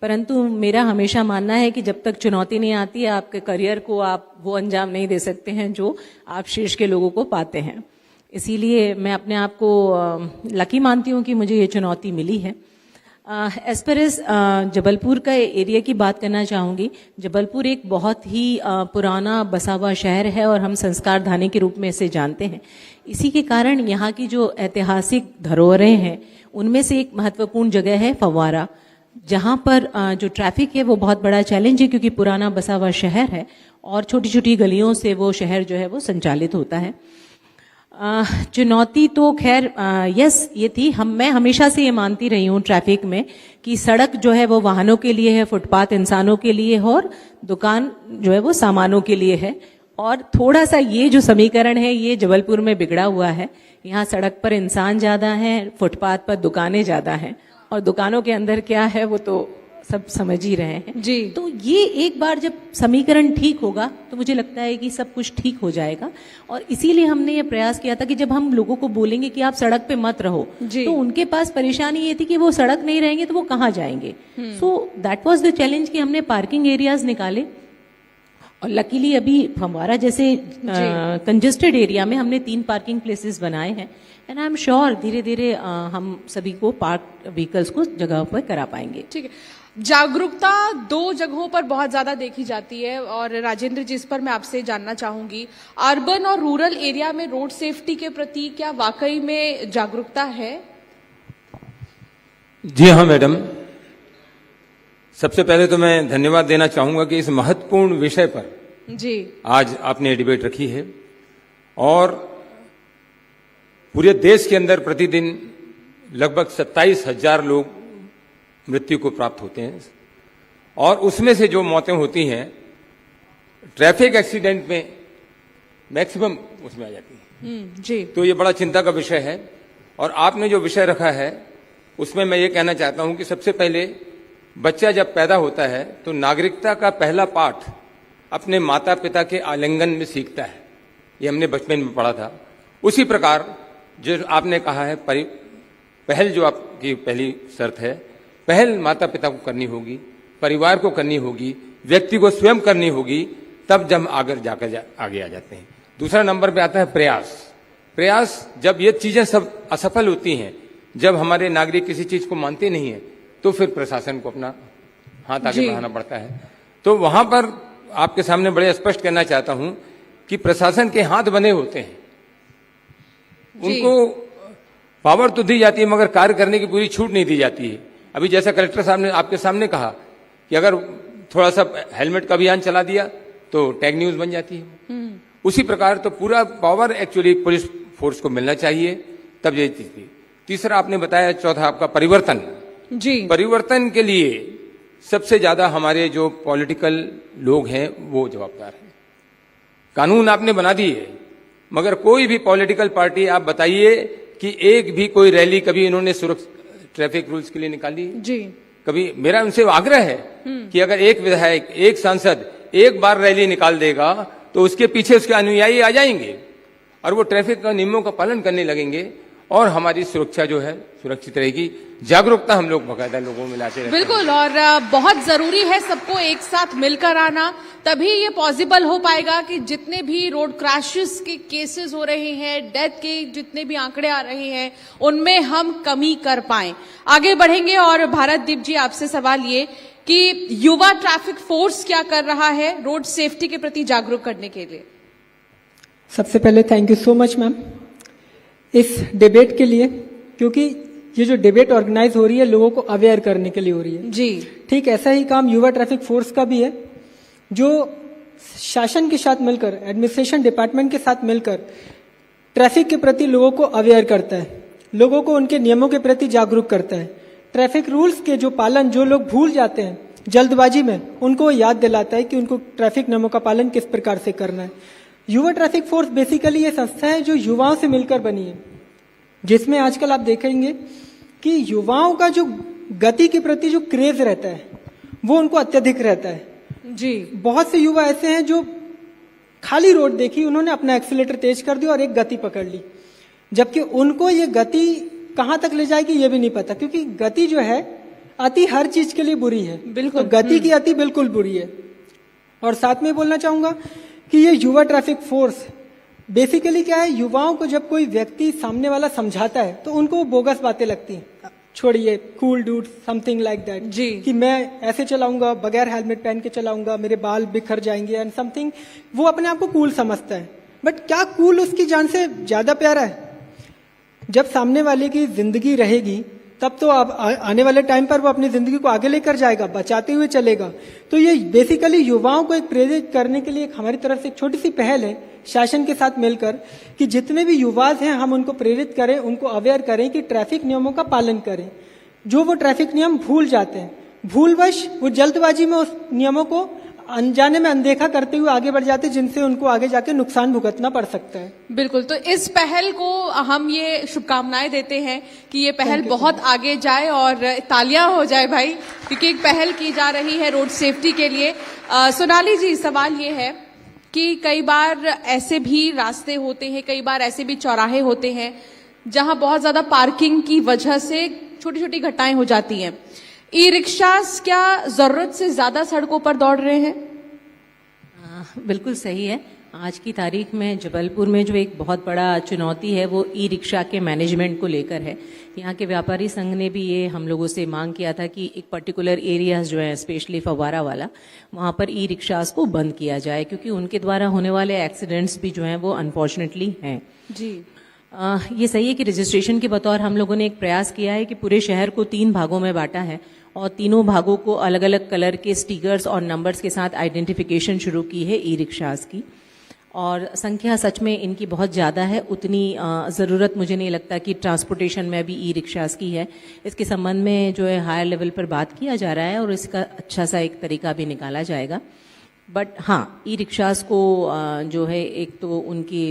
Speaker 4: परंतु मेरा हमेशा मानना है कि जब तक चुनौती नहीं आती है आपके करियर को आप वो अंजाम नहीं दे सकते हैं जो आप शीर्ष के लोगों को पाते हैं। इसीलिए मैं अपने आप को लकी मानती हूँ कि मुझे ये चुनौती मिली है। एज पर एज जबलपुर का एरिया की बात करना चाहूँगी। जबलपुर एक बहुत ही पुराना बसा हुआ शहर है और हम संस्कार धानी के रूप में इसे जानते हैं। इसी के कारण यहाँ की जो ऐतिहासिक धरोहरें हैं उनमें से एक महत्वपूर्ण जगह है फव्वारा, जहाँ पर जो ट्रैफिक है वो बहुत बड़ा चैलेंज है, क्योंकि पुराना बसा हुआ शहर है और छोटी छोटी गलियों से वो शहर जो है वो संचालित होता है। चुनौती तो खैर यस ये थी, मैं हमेशा से ये मानती रही हूँ ट्रैफिक में कि सड़क जो है वो वाहनों के लिए है, फुटपाथ इंसानों के लिए है और दुकान जो है वो सामानों के लिए है। और थोड़ा सा ये जो समीकरण है ये जबलपुर में बिगड़ा हुआ है। यहाँ सड़क पर इंसान ज्यादा है, फुटपाथ पर दुकानें ज्यादा हैं और दुकानों के अंदर क्या है वो तो सब समझ ही रहे हैं
Speaker 1: जी। तो
Speaker 4: ये एक बार जब समीकरण ठीक होगा तो मुझे लगता है कि सब कुछ ठीक हो जाएगा। और इसीलिए हमने ये प्रयास किया था कि जब हम लोगों को बोलेंगे कि आप सड़क पे मत रहो, तो उनके पास परेशानी ये थी कि वो सड़क नहीं रहेंगे तो वो कहाँ जाएंगे। So that was the challenge कि हमने पार्किंग एरियाज निकाले और लकीली अभी हमारा जैसे कंजेस्टेड एरिया में हमने 3 पार्किंग प्लेसेस बनाए हैं एंड आई एम श्योर धीरे धीरे हम सभी को पार्क व्हीकल्स को जगह पर करा पाएंगे।
Speaker 1: ठीक है। जागरूकता 2 जगहों पर बहुत ज्यादा देखी जाती है और राजेंद्र जी इस पर मैं आपसे जानना चाहूंगी, अर्बन और रूरल एरिया में रोड सेफ्टी के प्रति क्या वाकई में जागरूकता है?
Speaker 5: जी हाँ मैडम, सबसे पहले तो मैं धन्यवाद देना चाहूंगा कि इस महत्वपूर्ण विषय पर
Speaker 1: जी
Speaker 5: आज आपने डिबेट रखी है और पूरे देश के अंदर प्रतिदिन लगभग 27,000 लोग मृत्यु को प्राप्त होते हैं और उसमें से जो मौतें होती हैं ट्रैफिक एक्सीडेंट में मैक्सिमम उसमें आ जाती हैं।
Speaker 1: जी
Speaker 5: तो ये बड़ा चिंता का विषय है और आपने जो विषय रखा है उसमें मैं ये कहना चाहता हूं कि सबसे पहले बच्चा जब पैदा होता है तो नागरिकता का पहला पाठ अपने माता पिता के आलिंगन में सीखता है। ये हमने बचपन में पढ़ा था। उसी प्रकार जो आपने कहा है पहल जो आपकी पहली शर्त है, पहल माता पिता को करनी होगी, परिवार को करनी होगी, व्यक्ति को स्वयं करनी होगी, तब जब आगे जाकर आगे आ जाते हैं। दूसरा नंबर पे आता है प्रयास। जब ये चीजें सब असफल होती हैं, जब हमारे नागरिक किसी चीज को मानते नहीं है, तो फिर प्रशासन को अपना हाथ आगे बढ़ाना पड़ता है। तो वहां पर आपके सामने बड़े स्पष्ट करना चाहता हूं कि प्रशासन के हाथ बने होते हैं, उनको पावर तो दी जाती है मगर कार्य करने की पूरी छूट नहीं दी जाती है। अभी जैसा कलेक्टर साहब ने आपके सामने कहा कि अगर थोड़ा सा हेलमेट का अभियान चला दिया तो टैग न्यूज बन जाती है। उसी प्रकार तो पूरा पावर एक्चुअली पुलिस फोर्स को मिलना चाहिए, तब ये चीज थी। तीसरा आपने बताया, चौथा आपका परिवर्तन।
Speaker 1: जी
Speaker 5: परिवर्तन के लिए सबसे ज्यादा हमारे जो पॉलिटिकल लोग हैं वो जवाबदार हैं। कानून आपने बना दिए मगर कोई भी पॉलिटिकल पार्टी आप बताइए कि एक भी कोई रैली कभी इन्होंने ट्रैफिक रूल्स के लिए निकाली?
Speaker 1: जी
Speaker 5: कभी? मेरा उनसे आग्रह है कि अगर एक विधायक, एक सांसद एक बार रैली निकाल देगा तो उसके पीछे उसके अनुयायी आ जाएंगे और वो ट्रैफिक का नियमों का पालन करने लगेंगे और हमारी सुरक्षा जो है सुरक्षित रहेगी। जागरूकता हम लोग बकायदा लोगों में लाते रहते हैं।
Speaker 1: बिल्कुल, और बहुत जरूरी है सबको एक साथ मिलकर आना, तभी ये पॉसिबल हो पाएगा कि जितने भी रोड क्रैशेस के केसेस हो रहे हैं, डेथ के जितने भी आंकड़े आ रहे हैं, उनमें हम कमी कर पाएं। आगे बढ़ेंगे और भारतदीप जी आपसे सवाल ये कि युवा ट्रैफिक फोर्स क्या कर रहा है रोड सेफ्टी के प्रति जागरूक करने के लिए?
Speaker 6: सबसे पहले thank you so much ma'am इस डिबेट के लिए, क्योंकि ये जो डिबेट ऑर्गेनाइज हो रही है लोगों को अवेयर करने के लिए हो रही है।
Speaker 1: जी
Speaker 6: ठीक ऐसा ही काम युवा ट्रैफिक फोर्स का भी है, जो शासन के साथ मिलकर, एडमिनिस्ट्रेशन डिपार्टमेंट के साथ मिलकर ट्रैफिक के प्रति लोगों को अवेयर करता है, लोगों को उनके नियमों के प्रति जागरूक करता है। ट्रैफिक रूल्स के जो पालन जो लोग भूल जाते हैं जल्दबाजी में, उनको याद दिलाता है कि उनको ट्रैफिक नियमों का पालन किस प्रकार से करना है। युवा ट्रैफिक फोर्स बेसिकली ये संस्था है जो युवाओं से मिलकर बनी है, जिसमें आजकल आप देखेंगे कि युवाओं का जो गति के प्रति जो क्रेज रहता है वो उनको अत्यधिक रहता है।
Speaker 1: जी
Speaker 6: बहुत से युवा ऐसे हैं जो खाली रोड देखी, उन्होंने अपना एक्सीलेटर तेज कर दिया और एक गति पकड़ ली, जबकि उनको ये गति कहां तक ले जाएगी ये भी नहीं पता, क्योंकि गति जो है अति हर चीज के लिए बुरी है।
Speaker 1: बिल्कुल,
Speaker 6: तो गति की अति बिल्कुल बुरी है। और साथ में बोलना चाहूंगा कि ये युवा ट्रैफिक फोर्स बेसिकली क्या है, युवाओं को जब कोई व्यक्ति सामने वाला समझाता है तो उनको बोगस बातें लगती हैं, छोड़िए cool dude something like that,
Speaker 1: जी
Speaker 6: कि मैं ऐसे चलाऊंगा, बगैर हेलमेट पहन के चलाऊंगा, मेरे बाल बिखर जाएंगे एंड समथिंग। वो अपने आप को कूल समझता है, बट क्या कूल उसकी जान से ज्यादा प्यारा है? जब सामने वाले की जिंदगी रहेगी तब तो अब आने वाले टाइम पर वो अपनी जिंदगी को आगे लेकर जाएगा, बचाते हुए चलेगा। तो ये बेसिकली युवाओं को एक प्रेरित करने के लिए एक हमारी तरफ से एक छोटी सी पहल है शासन के साथ मिलकर, कि जितने भी युवा हैं हम उनको प्रेरित करें, उनको अवेयर करें कि ट्रैफिक नियमों का पालन करें। जो वो ट्रैफिक नियम भूल जाते हैं, भूलवश वो जल्दबाजी में उस नियमों को अनजाने में अनदेखा करते हुए आगे बढ़ जाते, जिनसे उनको आगे जाके नुकसान भुगतना पड़ सकता है।
Speaker 1: बिल्कुल, तो इस पहल को हम ये शुभकामनाएं देते हैं कि ये पहल बहुत आगे जाए और तालियां हो जाए भाई, क्योंकि एक पहल की जा रही है रोड सेफ्टी के लिए। सोनाली जी, सवाल ये है कि कई बार ऐसे भी रास्ते होते हैं, कई बार ऐसे भी चौराहे होते हैं जहां बहुत ज्यादा पार्किंग की वजह से छोटी छोटी घटनाएं हो जाती हैं। ई रिक्शास क्या जरूरत से ज्यादा सड़कों पर दौड़ रहे हैं?
Speaker 4: बिल्कुल सही है। आज की तारीख में जबलपुर में जो एक बहुत बड़ा चुनौती है वो ई रिक्शा के मैनेजमेंट को लेकर है। यहाँ के व्यापारी संघ ने भी ये हम लोगों से मांग किया था कि एक पर्टिकुलर एरियाज जो है, स्पेशली फव्वारा वाला, वहाँ पर ई रिक्शास को बंद किया जाए, क्योंकि उनके द्वारा होने वाले एक्सीडेंट्स भी जो हैं वो अनफॉर्चुनेटली हैं।
Speaker 1: जी
Speaker 4: ये सही है कि रजिस्ट्रेशन के बतौर हम लोगों ने एक प्रयास किया है कि पूरे शहर को 3 भागों में बांटा है और तीनों भागों को अलग अलग कलर के स्टिकर्स और नंबर्स के साथ आइडेंटिफिकेशन शुरू की है ई रिक्शास की। और संख्या सच में इनकी बहुत ज़्यादा है, उतनी ज़रूरत मुझे नहीं लगता कि ट्रांसपोर्टेशन में अभी ई रिक्शास की है। इसके संबंध में जो है हायर लेवल पर बात किया जा रहा है और इसका अच्छा सा एक तरीका भी निकाला जाएगा। बट हाँ, ई रिक्शास को जो है एक तो उनकी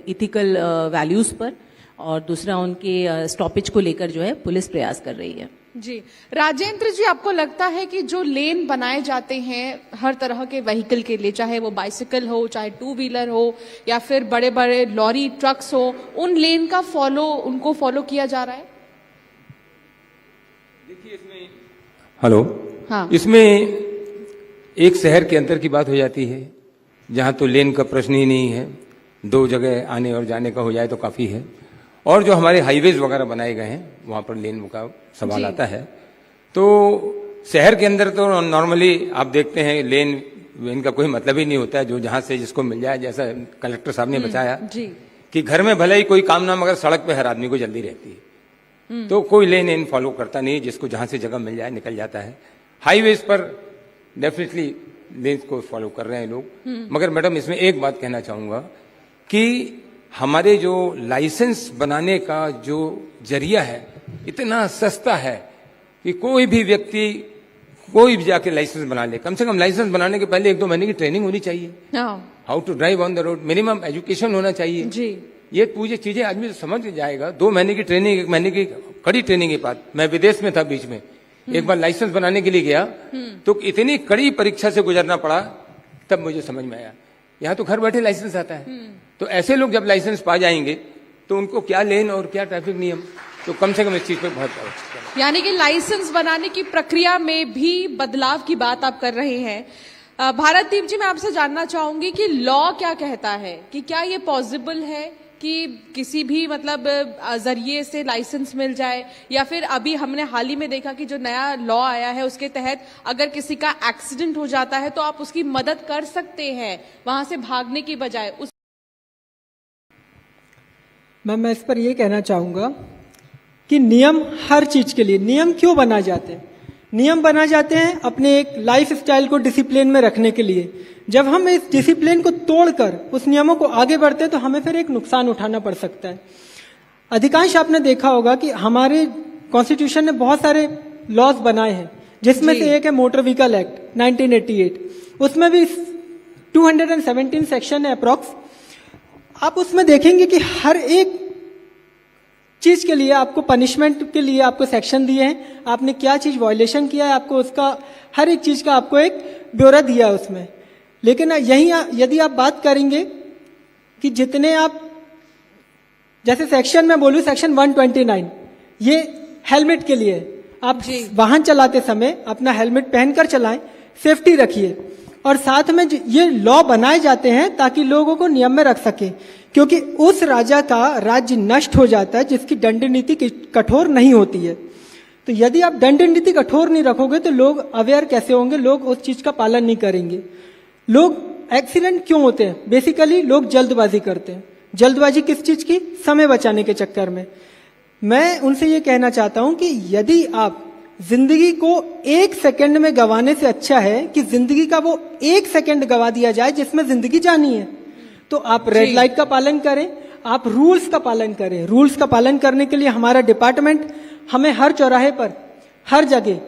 Speaker 4: इथिकल वैल्यूज़ पर और दूसरा उनके स्टॉपेज को लेकर जो है पुलिस प्रयास कर रही है।
Speaker 1: जी राजेंद्र जी, आपको लगता है कि जो लेन बनाए जाते हैं हर तरह के व्हीकल के लिए, चाहे वो बाइसिकल हो, चाहे टू व्हीलर हो या फिर बड़े बड़े लॉरी ट्रक्स हो, उन लेन का उनको फॉलो किया जा रहा है?
Speaker 5: देखिए इसमें हेलो,
Speaker 1: हाँ,
Speaker 5: इसमें एक शहर के अंदर की बात हो जाती है जहां तो लेन का प्रश्न ही नहीं है, दो जगह आने और जाने का हो जाए तो काफी है। और जो हमारे हाईवेज वगैरह बनाए गए हैं वहां पर लेन का सवाल आता है। तो शहर के अंदर तो नॉर्मली आप देखते हैं लेन का कोई मतलब ही नहीं होता है, जो जहां से जिसको मिल जाए, जैसा कलेक्टर साहब ने बताया
Speaker 1: जी
Speaker 5: कि घर में भले ही कोई काम ना, मगर सड़क पे हर आदमी को जल्दी रहती है, तो कोई लेन फॉलो करता नहीं, जिसको जहां से जगह मिल जाए निकल जाता है। हाईवेज पर डेफिनेटली लेन को फॉलो कर रहे हैं लोग। मगर मैडम इसमें एक बात कहना चाहूंगा कि हमारे जो लाइसेंस बनाने का जो जरिया है इतना सस्ता है कि कोई भी व्यक्ति कोई भी जाके लाइसेंस बना ले। कम से कम लाइसेंस बनाने के पहले 1-2 महीने की ट्रेनिंग होनी चाहिए, how to drive on the road, minimum education होना चाहिए
Speaker 1: जी।
Speaker 5: ये पूरी चीजें आदमी तो समझ जाएगा। 2 महीने की ट्रेनिंग, 1 महीने की कड़ी ट्रेनिंग के बाद, मैं विदेश में था बीच में, एक बार लाइसेंस बनाने के लिए गया तो इतनी कड़ी परीक्षा से गुजरना पड़ा, तब मुझे समझ में आया यहाँ तो घर बैठे लाइसेंस आता है। तो ऐसे लोग जब लाइसेंस पा जाएंगे तो उनको क्या लेन और क्या ट्रैफिक नियम, तो कम से कम इस चीज पे बहुत आवश्यकता है।
Speaker 1: यानी कि लाइसेंस बनाने की प्रक्रिया में भी बदलाव की बात आप कर रहे हैं। भारतदीप जी, मैं आपसे जानना चाहूंगी कि लॉ क्या कहता है कि क्या ये पॉसिबल है कि किसी भी मतलब जरिए से लाइसेंस मिल जाए, या फिर अभी हमने हाल ही में देखा कि जो नया लॉ आया है उसके तहत अगर किसी का एक्सीडेंट हो जाता है तो आप उसकी मदद कर सकते हैं वहां से भागने की बजाय।
Speaker 6: मैम, मैं इस पर ये कहना चाहूँगा कि नियम हर चीज़ के लिए, नियम क्यों बनाए जाते हैं? नियम बनाए जाते हैं अपने एक लाइफ स्टाइल को डिसिप्लिन में रखने के लिए। जब हम इस डिसिप्लिन को तोड़कर उस नियमों को आगे बढ़ते हैं तो हमें फिर एक नुकसान उठाना पड़ सकता है। अधिकांश आपने देखा होगा कि हमारे कॉन्स्टिट्यूशन ने बहुत सारे लॉज बनाए हैं, जिसमें से एक है मोटर व्हीकल एक्ट 1988। उसमें भी 217 सेक्शन है अप्रॉक्स। आप उसमें देखेंगे कि हर एक चीज के लिए आपको पनिशमेंट के लिए आपको सेक्शन दिए हैं, आपने क्या चीज वायलेशन किया है, आपको उसका हर एक चीज का आपको एक ब्यौरा दिया है उसमें। लेकिन यही यदि आप बात करेंगे कि जितने आप, जैसे सेक्शन में बोलूं सेक्शन 129, ये हेलमेट के लिए, आप वाहन चलाते समय अपना हेलमेट पहनकर चलाएं, सेफ्टी रखिए। और साथ में ये लॉ बनाए जाते हैं ताकि लोगों को नियम में रख सके, क्योंकि उस राजा का राज्य नष्ट हो जाता है जिसकी दंड नीति कठोर नहीं होती है। तो यदि आप दंड नीति कठोर नहीं रखोगे तो लोग अवेयर कैसे होंगे, लोग उस चीज का पालन नहीं करेंगे। लोग एक्सीडेंट क्यों होते हैं? बेसिकली लोग जल्दबाजी करते हैं। जल्दबाजी किस चीज की? समय बचाने के चक्कर में। मैं उनसे ये कहना चाहता हूं कि यदि आप जिंदगी को 1 सेकंड में गंवाने से अच्छा है कि जिंदगी का वो 1 सेकंड गंवा दिया जाए जिसमें जिंदगी जानी है। तो आप रेड लाइट का पालन करें, आप रूल्स का पालन करें। रूल्स का पालन करने के लिए हमारा डिपार्टमेंट हमें हर चौराहे पर, हर जगह,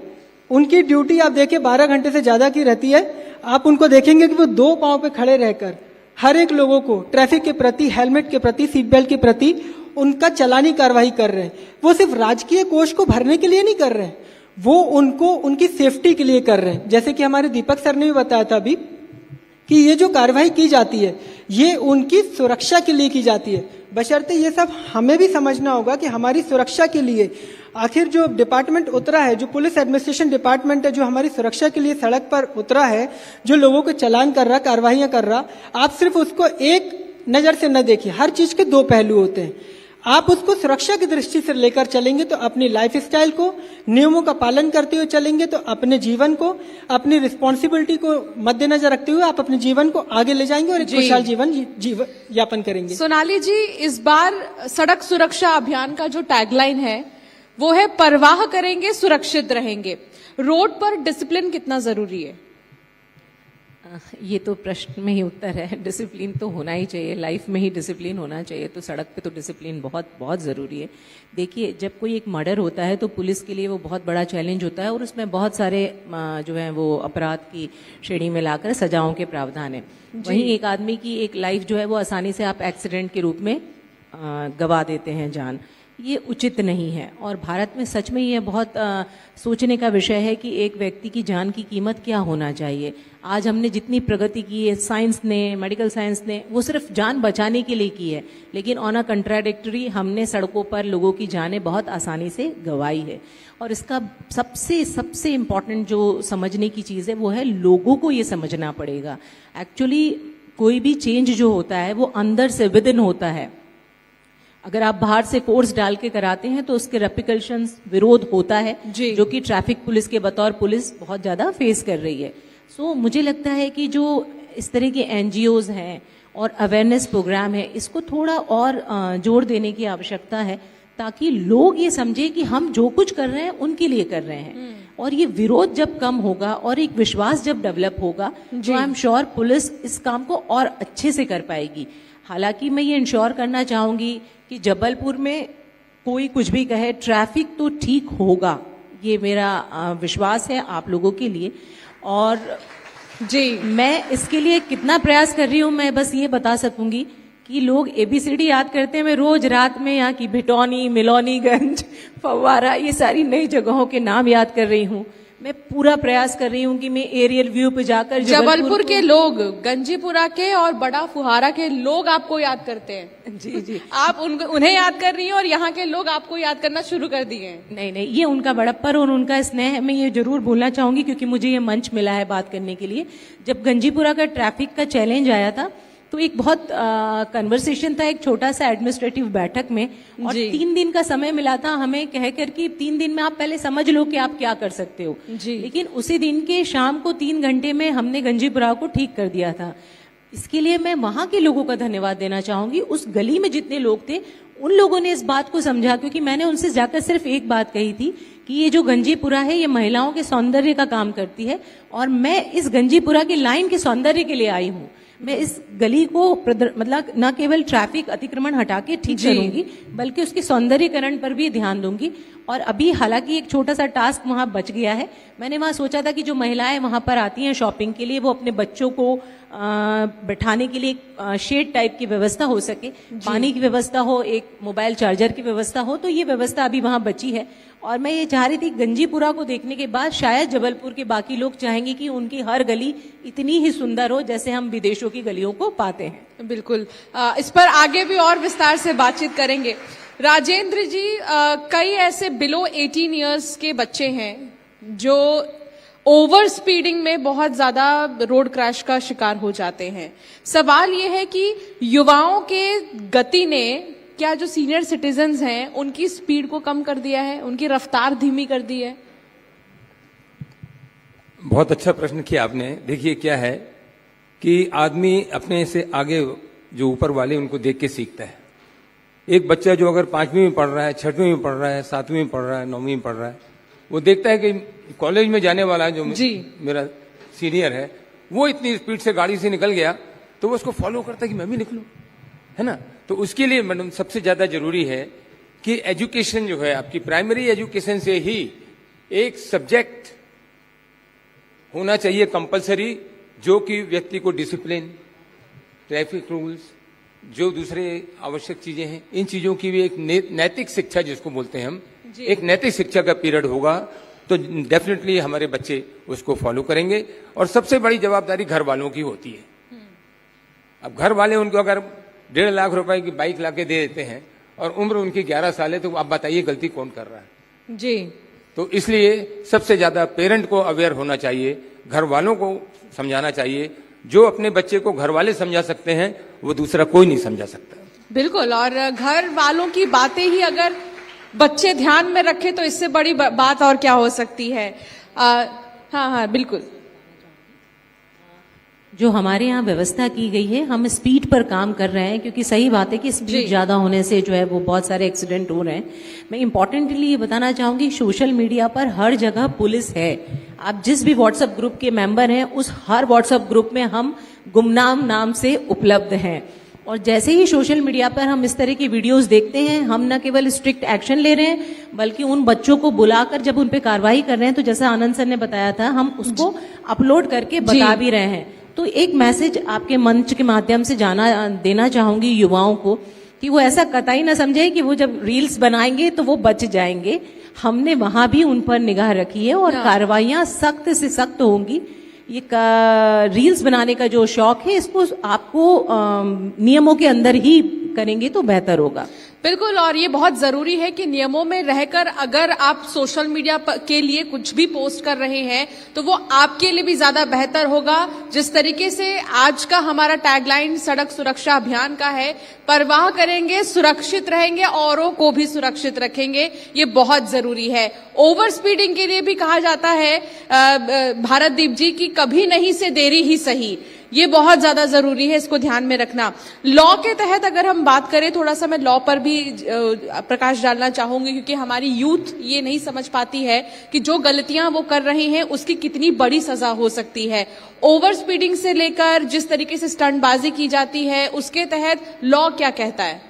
Speaker 6: उनकी ड्यूटी आप देखिए 12 घंटे से ज्यादा की रहती है। आप उनको देखेंगे कि वो 2 पांव पे खड़े रहकर हर एक लोगों को ट्रैफिक के प्रति, हेलमेट के प्रति, सीट बेल्ट के प्रति उनका चलानी कार्रवाई कर रहे हैं। वो सिर्फ राजकीय कोष को भरने के लिए नहीं कर रहे हैं, वो उनको उनकी सेफ्टी के लिए कर रहे हैं। जैसे कि हमारे दीपक सर ने भी बताया था अभी कि ये जो कार्रवाई की जाती है ये उनकी सुरक्षा के लिए की जाती है। बशर्ते ये सब हमें भी समझना होगा कि हमारी सुरक्षा के लिए आखिर जो डिपार्टमेंट उतरा है, जो पुलिस एडमिनिस्ट्रेशन डिपार्टमेंट है, जो हमारी सुरक्षा के लिए सड़क पर उतरा है, जो लोगों को चालान कर रहा, कार्रवाइयां कर रहा, आप सिर्फ उसको एक नजर से न देखिए। हर चीज के 2 पहलू होते हैं। आप उसको सुरक्षा की दृष्टि से लेकर चलेंगे तो अपनी लाइफ स्टाइल को, नियमों का पालन करते हुए चलेंगे तो अपने जीवन को, अपनी रिस्पॉन्सिबिलिटी को मद्देनजर रखते हुए आप अपने जीवन को आगे ले जाएंगे और एक खुशहाल जीवन यापन करेंगे।
Speaker 1: सोनाली जी, इस बार सड़क सुरक्षा अभियान का जो टैगलाइन है वो है परवाह करेंगे, सुरक्षित रहेंगे। रोड पर डिसिप्लिन कितना जरूरी है?
Speaker 4: ये तो प्रश्न में ही उत्तर है। डिसिप्लिन तो होना ही चाहिए, लाइफ में ही डिसिप्लिन होना चाहिए, तो सड़क पे तो डिसिप्लिन बहुत बहुत ज़रूरी है। देखिए, जब कोई एक मर्डर होता है तो पुलिस के लिए वो बहुत बड़ा चैलेंज होता है और उसमें बहुत सारे जो है वो अपराध की श्रेणी में लाकर सजाओं के प्रावधान है। वहीं एक आदमी की एक लाइफ जो है वो आसानी से आप एक्सीडेंट के रूप में गवा देते हैं जान, ये उचित नहीं है। और भारत में सच में ये बहुत सोचने का विषय है कि एक व्यक्ति की जान की कीमत क्या होना चाहिए। आज हमने जितनी प्रगति की है साइंस ने, मेडिकल साइंस ने, वो सिर्फ जान बचाने के लिए की है, लेकिन ऑन अ कंट्राडिक्टरी हमने सड़कों पर लोगों की जानें बहुत आसानी से गंवाई है। और इसका सबसे इम्पॉर्टेंट जो समझने की चीज़ है वो है लोगों को ये समझना पड़ेगा। एक्चुअली कोई भी चेंज जो होता है वो अंदर से विद इन होता है। अगर आप बाहर से फोर्स डाल के कराते हैं तो उसके रेपिकल्शंस, विरोध होता है, जो कि ट्रैफिक पुलिस के बतौर पुलिस बहुत ज्यादा फेस कर रही है। सो मुझे लगता है कि जो इस तरह के एनजीओज हैं और अवेयरनेस प्रोग्राम है, इसको थोड़ा और जोर देने की आवश्यकता है, ताकि लोग ये समझे कि हम जो कुछ कर रहे हैं उनके लिए कर रहे हैं। और ये विरोध जब कम होगा और एक विश्वास जब डेवलप होगा तो आई एम श्योर पुलिस इस काम को और अच्छे से कर पाएगी। हालांकि मैं ये इंश्योर करना चाहूंगी कि जबलपुर में कोई कुछ भी कहे, ट्रैफिक तो ठीक होगा, ये मेरा विश्वास है आप लोगों के लिए। और
Speaker 1: जी,
Speaker 4: मैं इसके लिए कितना प्रयास कर रही हूँ मैं बस ये बता सकूंगी कि लोग ABCD याद करते हैं, मैं रोज रात में यहाँ की भिटौनी, मिलौनीगंज, फव्वारा, ये सारी नई जगहों के नाम याद कर रही हूँ। मैं पूरा प्रयास कर रही हूँ कि मैं एरियल व्यू पे जाकर
Speaker 1: जबलपुर के लोग, गंजीपुरा के और बड़ा फुहारा के लोग आपको याद करते हैं।
Speaker 4: जी
Speaker 1: आप उन्हें याद कर रही हैं और यहाँ के लोग आपको याद करना शुरू कर दिए हैं।
Speaker 4: नहीं, ये उनका बड़प्पन और उनका स्नेह मैं ये जरूर बोलना चाहूंगी, क्योंकि मुझे ये मंच मिला है बात करने के लिए। जब गंजीपुरा का ट्रैफिक का चैलेंज आया था तो एक बहुत कन्वर्सेशन था, एक छोटा सा एडमिनिस्ट्रेटिव बैठक में, और 3 दिन का समय मिला था हमें कहकर कि 3 दिन में आप पहले समझ लो कि आप क्या कर सकते हो। लेकिन उसी दिन के शाम को 3 घंटे में हमने गंजीपुरा को ठीक कर दिया था। इसके लिए मैं वहां के लोगों का धन्यवाद देना चाहूंगी। उस गली में जितने लोग थे उन लोगों ने इस बात को समझा, क्योंकि मैंने उनसे जाकर सिर्फ एक बात कही थी कि ये जो गंजीपुरा है ये महिलाओं के सौंदर्य का काम करती है, और मैं इस गंजीपुरा की लाइन के सौंदर्य के लिए आई हूँ। मैं इस गली को मतलब न केवल ट्रैफिक अतिक्रमण हटा के ठीक करूंगी, बल्कि उसके सौंदर्यीकरण पर भी ध्यान दूंगी। और अभी हालांकि एक छोटा सा टास्क वहां बच गया है। मैंने वहां सोचा था कि जो महिलाएं वहां पर आती हैं शॉपिंग के लिए, वो अपने बच्चों को बैठाने के लिए शेड टाइप की व्यवस्था हो सके, पानी की व्यवस्था हो, एक मोबाइल चार्जर की व्यवस्था हो, तो ये व्यवस्था अभी वहां बची है। और मैं ये चाह रही थी गंजीपुरा को देखने के बाद शायद जबलपुर के बाकी लोग चाहेंगे कि उनकी हर गली इतनी ही सुंदर हो जैसे हम विदेशों की गलियों को पाते हैं।
Speaker 1: बिल्कुल, इस पर आगे भी और विस्तार से बातचीत करेंगे। राजेंद्र जी, कई ऐसे बिलो 18 इयर्स के बच्चे हैं जो ओवर स्पीडिंग में बहुत ज्यादा रोड क्रैश का शिकार हो जाते हैं। सवाल ये है कि युवाओं के गति ने क्या जो सीनियर सिटीजन्स हैं उनकी स्पीड को कम कर दिया है, उनकी रफ्तार धीमी कर दी है?
Speaker 5: बहुत अच्छा प्रश्न किया आपने। देखिए क्या है कि आदमी अपने से आगे जो ऊपर वाले उनको देख के सीखता है। एक बच्चा जो अगर 5वीं में पढ़ रहा है, 6वीं में पढ़ रहा है, 7वीं में पढ़ रहा है, 9वीं में पढ़ रहा है, वो देखता है कि कॉलेज में जाने वाला है जो मेरा सीनियर है, वो इतनी स्पीड से गाड़ी से निकल गया, तो वो उसको फॉलो करता है कि मैं भी निकलूं, है ना। तो उसके लिए मैडम सबसे ज्यादा जरूरी है कि एजुकेशन जो है आपकी प्राइमरी एजुकेशन से ही एक सब्जेक्ट होना चाहिए कंपलसरी, जो कि व्यक्ति को डिसिप्लिन, ट्रैफिक रूल्स, जो दूसरे आवश्यक चीजें हैं, इन चीजों की भी एक नैतिक शिक्षा जिसको बोलते हैं हम, एक नैतिक शिक्षा का पीरियड होगा तो डेफिनेटली हमारे बच्चे उसको फॉलो करेंगे। और सबसे बड़ी जवाबदारी घर वालों की होती है। अब घर वाले उनको अगर 1.5 लाख रुपए की बाइक लाके दे देते हैं और उम्र उनकी 11 साल है, तो आप बताइए गलती कौन कर रहा है?
Speaker 1: जी,
Speaker 5: तो इसलिए सबसे ज्यादा पेरेंट को अवेयर होना चाहिए, घर वालों को समझाना चाहिए। जो अपने बच्चे को घर वाले समझा सकते हैं वो दूसरा कोई नहीं समझा सकता।
Speaker 1: बिल्कुल, और घर वालों की बातें ही अगर बच्चे ध्यान में रखे तो इससे बड़ी बात और क्या हो सकती है। हाँ, बिल्कुल।
Speaker 4: जो हमारे यहाँ व्यवस्था की गई है, हम स्पीड पर काम कर रहे हैं, क्योंकि सही बात है कि स्पीड ज्यादा होने से जो है वो बहुत सारे एक्सीडेंट हो रहे हैं। मैं इम्पोर्टेंटली ये बताना चाहूंगी, सोशल मीडिया पर हर जगह पुलिस है। आप जिस भी व्हाट्सएप ग्रुप के मेंबर हैं, उस हर व्हाट्सएप ग्रुप में हम गुमनाम नाम से उपलब्ध हैं। और जैसे ही सोशल मीडिया पर हम इस तरह की वीडियोस देखते हैं, हम न केवल स्ट्रिक्ट एक्शन ले रहे हैं, बल्कि उन बच्चों को बुलाकर जब उन पे कार्रवाई कर रहे हैं, तो जैसा आनंद सर ने बताया था, हम उसको अपलोड करके बता भी रहे हैं। तो एक मैसेज आपके मंच के माध्यम से देना चाहूंगी युवाओं को, कि वो ऐसा कतई ना समझे कि वो जब रील्स बनाएंगे तो वो बच जाएंगे। हमने वहां भी उन पर निगाह रखी है और कार्रवाइयां सख्त से सख्त होंगी। ये रील्स बनाने का जो शौक है, इसको आपको नियमों के अंदर ही करेंगे तो बेहतर होगा।
Speaker 1: बिल्कुल, और ये बहुत जरूरी है कि नियमों में रहकर अगर आप सोशल मीडिया के लिए कुछ भी पोस्ट कर रहे हैं तो वो आपके लिए भी ज्यादा बेहतर होगा। जिस तरीके से आज का हमारा टैगलाइन सड़क सुरक्षा अभियान का है, परवाह करेंगे, सुरक्षित रहेंगे, औरों को भी सुरक्षित रखेंगे, ये बहुत जरूरी है। ओवर स्पीडिंग के लिए भी कहा जाता है भारतदीप जी की कभी नहीं से देरी ही सही, ये बहुत ज्यादा जरूरी है, इसको ध्यान में रखना। लॉ के तहत अगर हम बात करें, थोड़ा सा मैं लॉ पर भी प्रकाश डालना चाहूंगी, क्योंकि हमारी यूथ ये नहीं समझ पाती है कि जो गलतियां वो कर रहे हैं उसकी कितनी बड़ी सजा हो सकती है। ओवर स्पीडिंग से लेकर जिस तरीके से स्टंटबाजी की जाती है, उसके तहत लॉ क्या कहता है?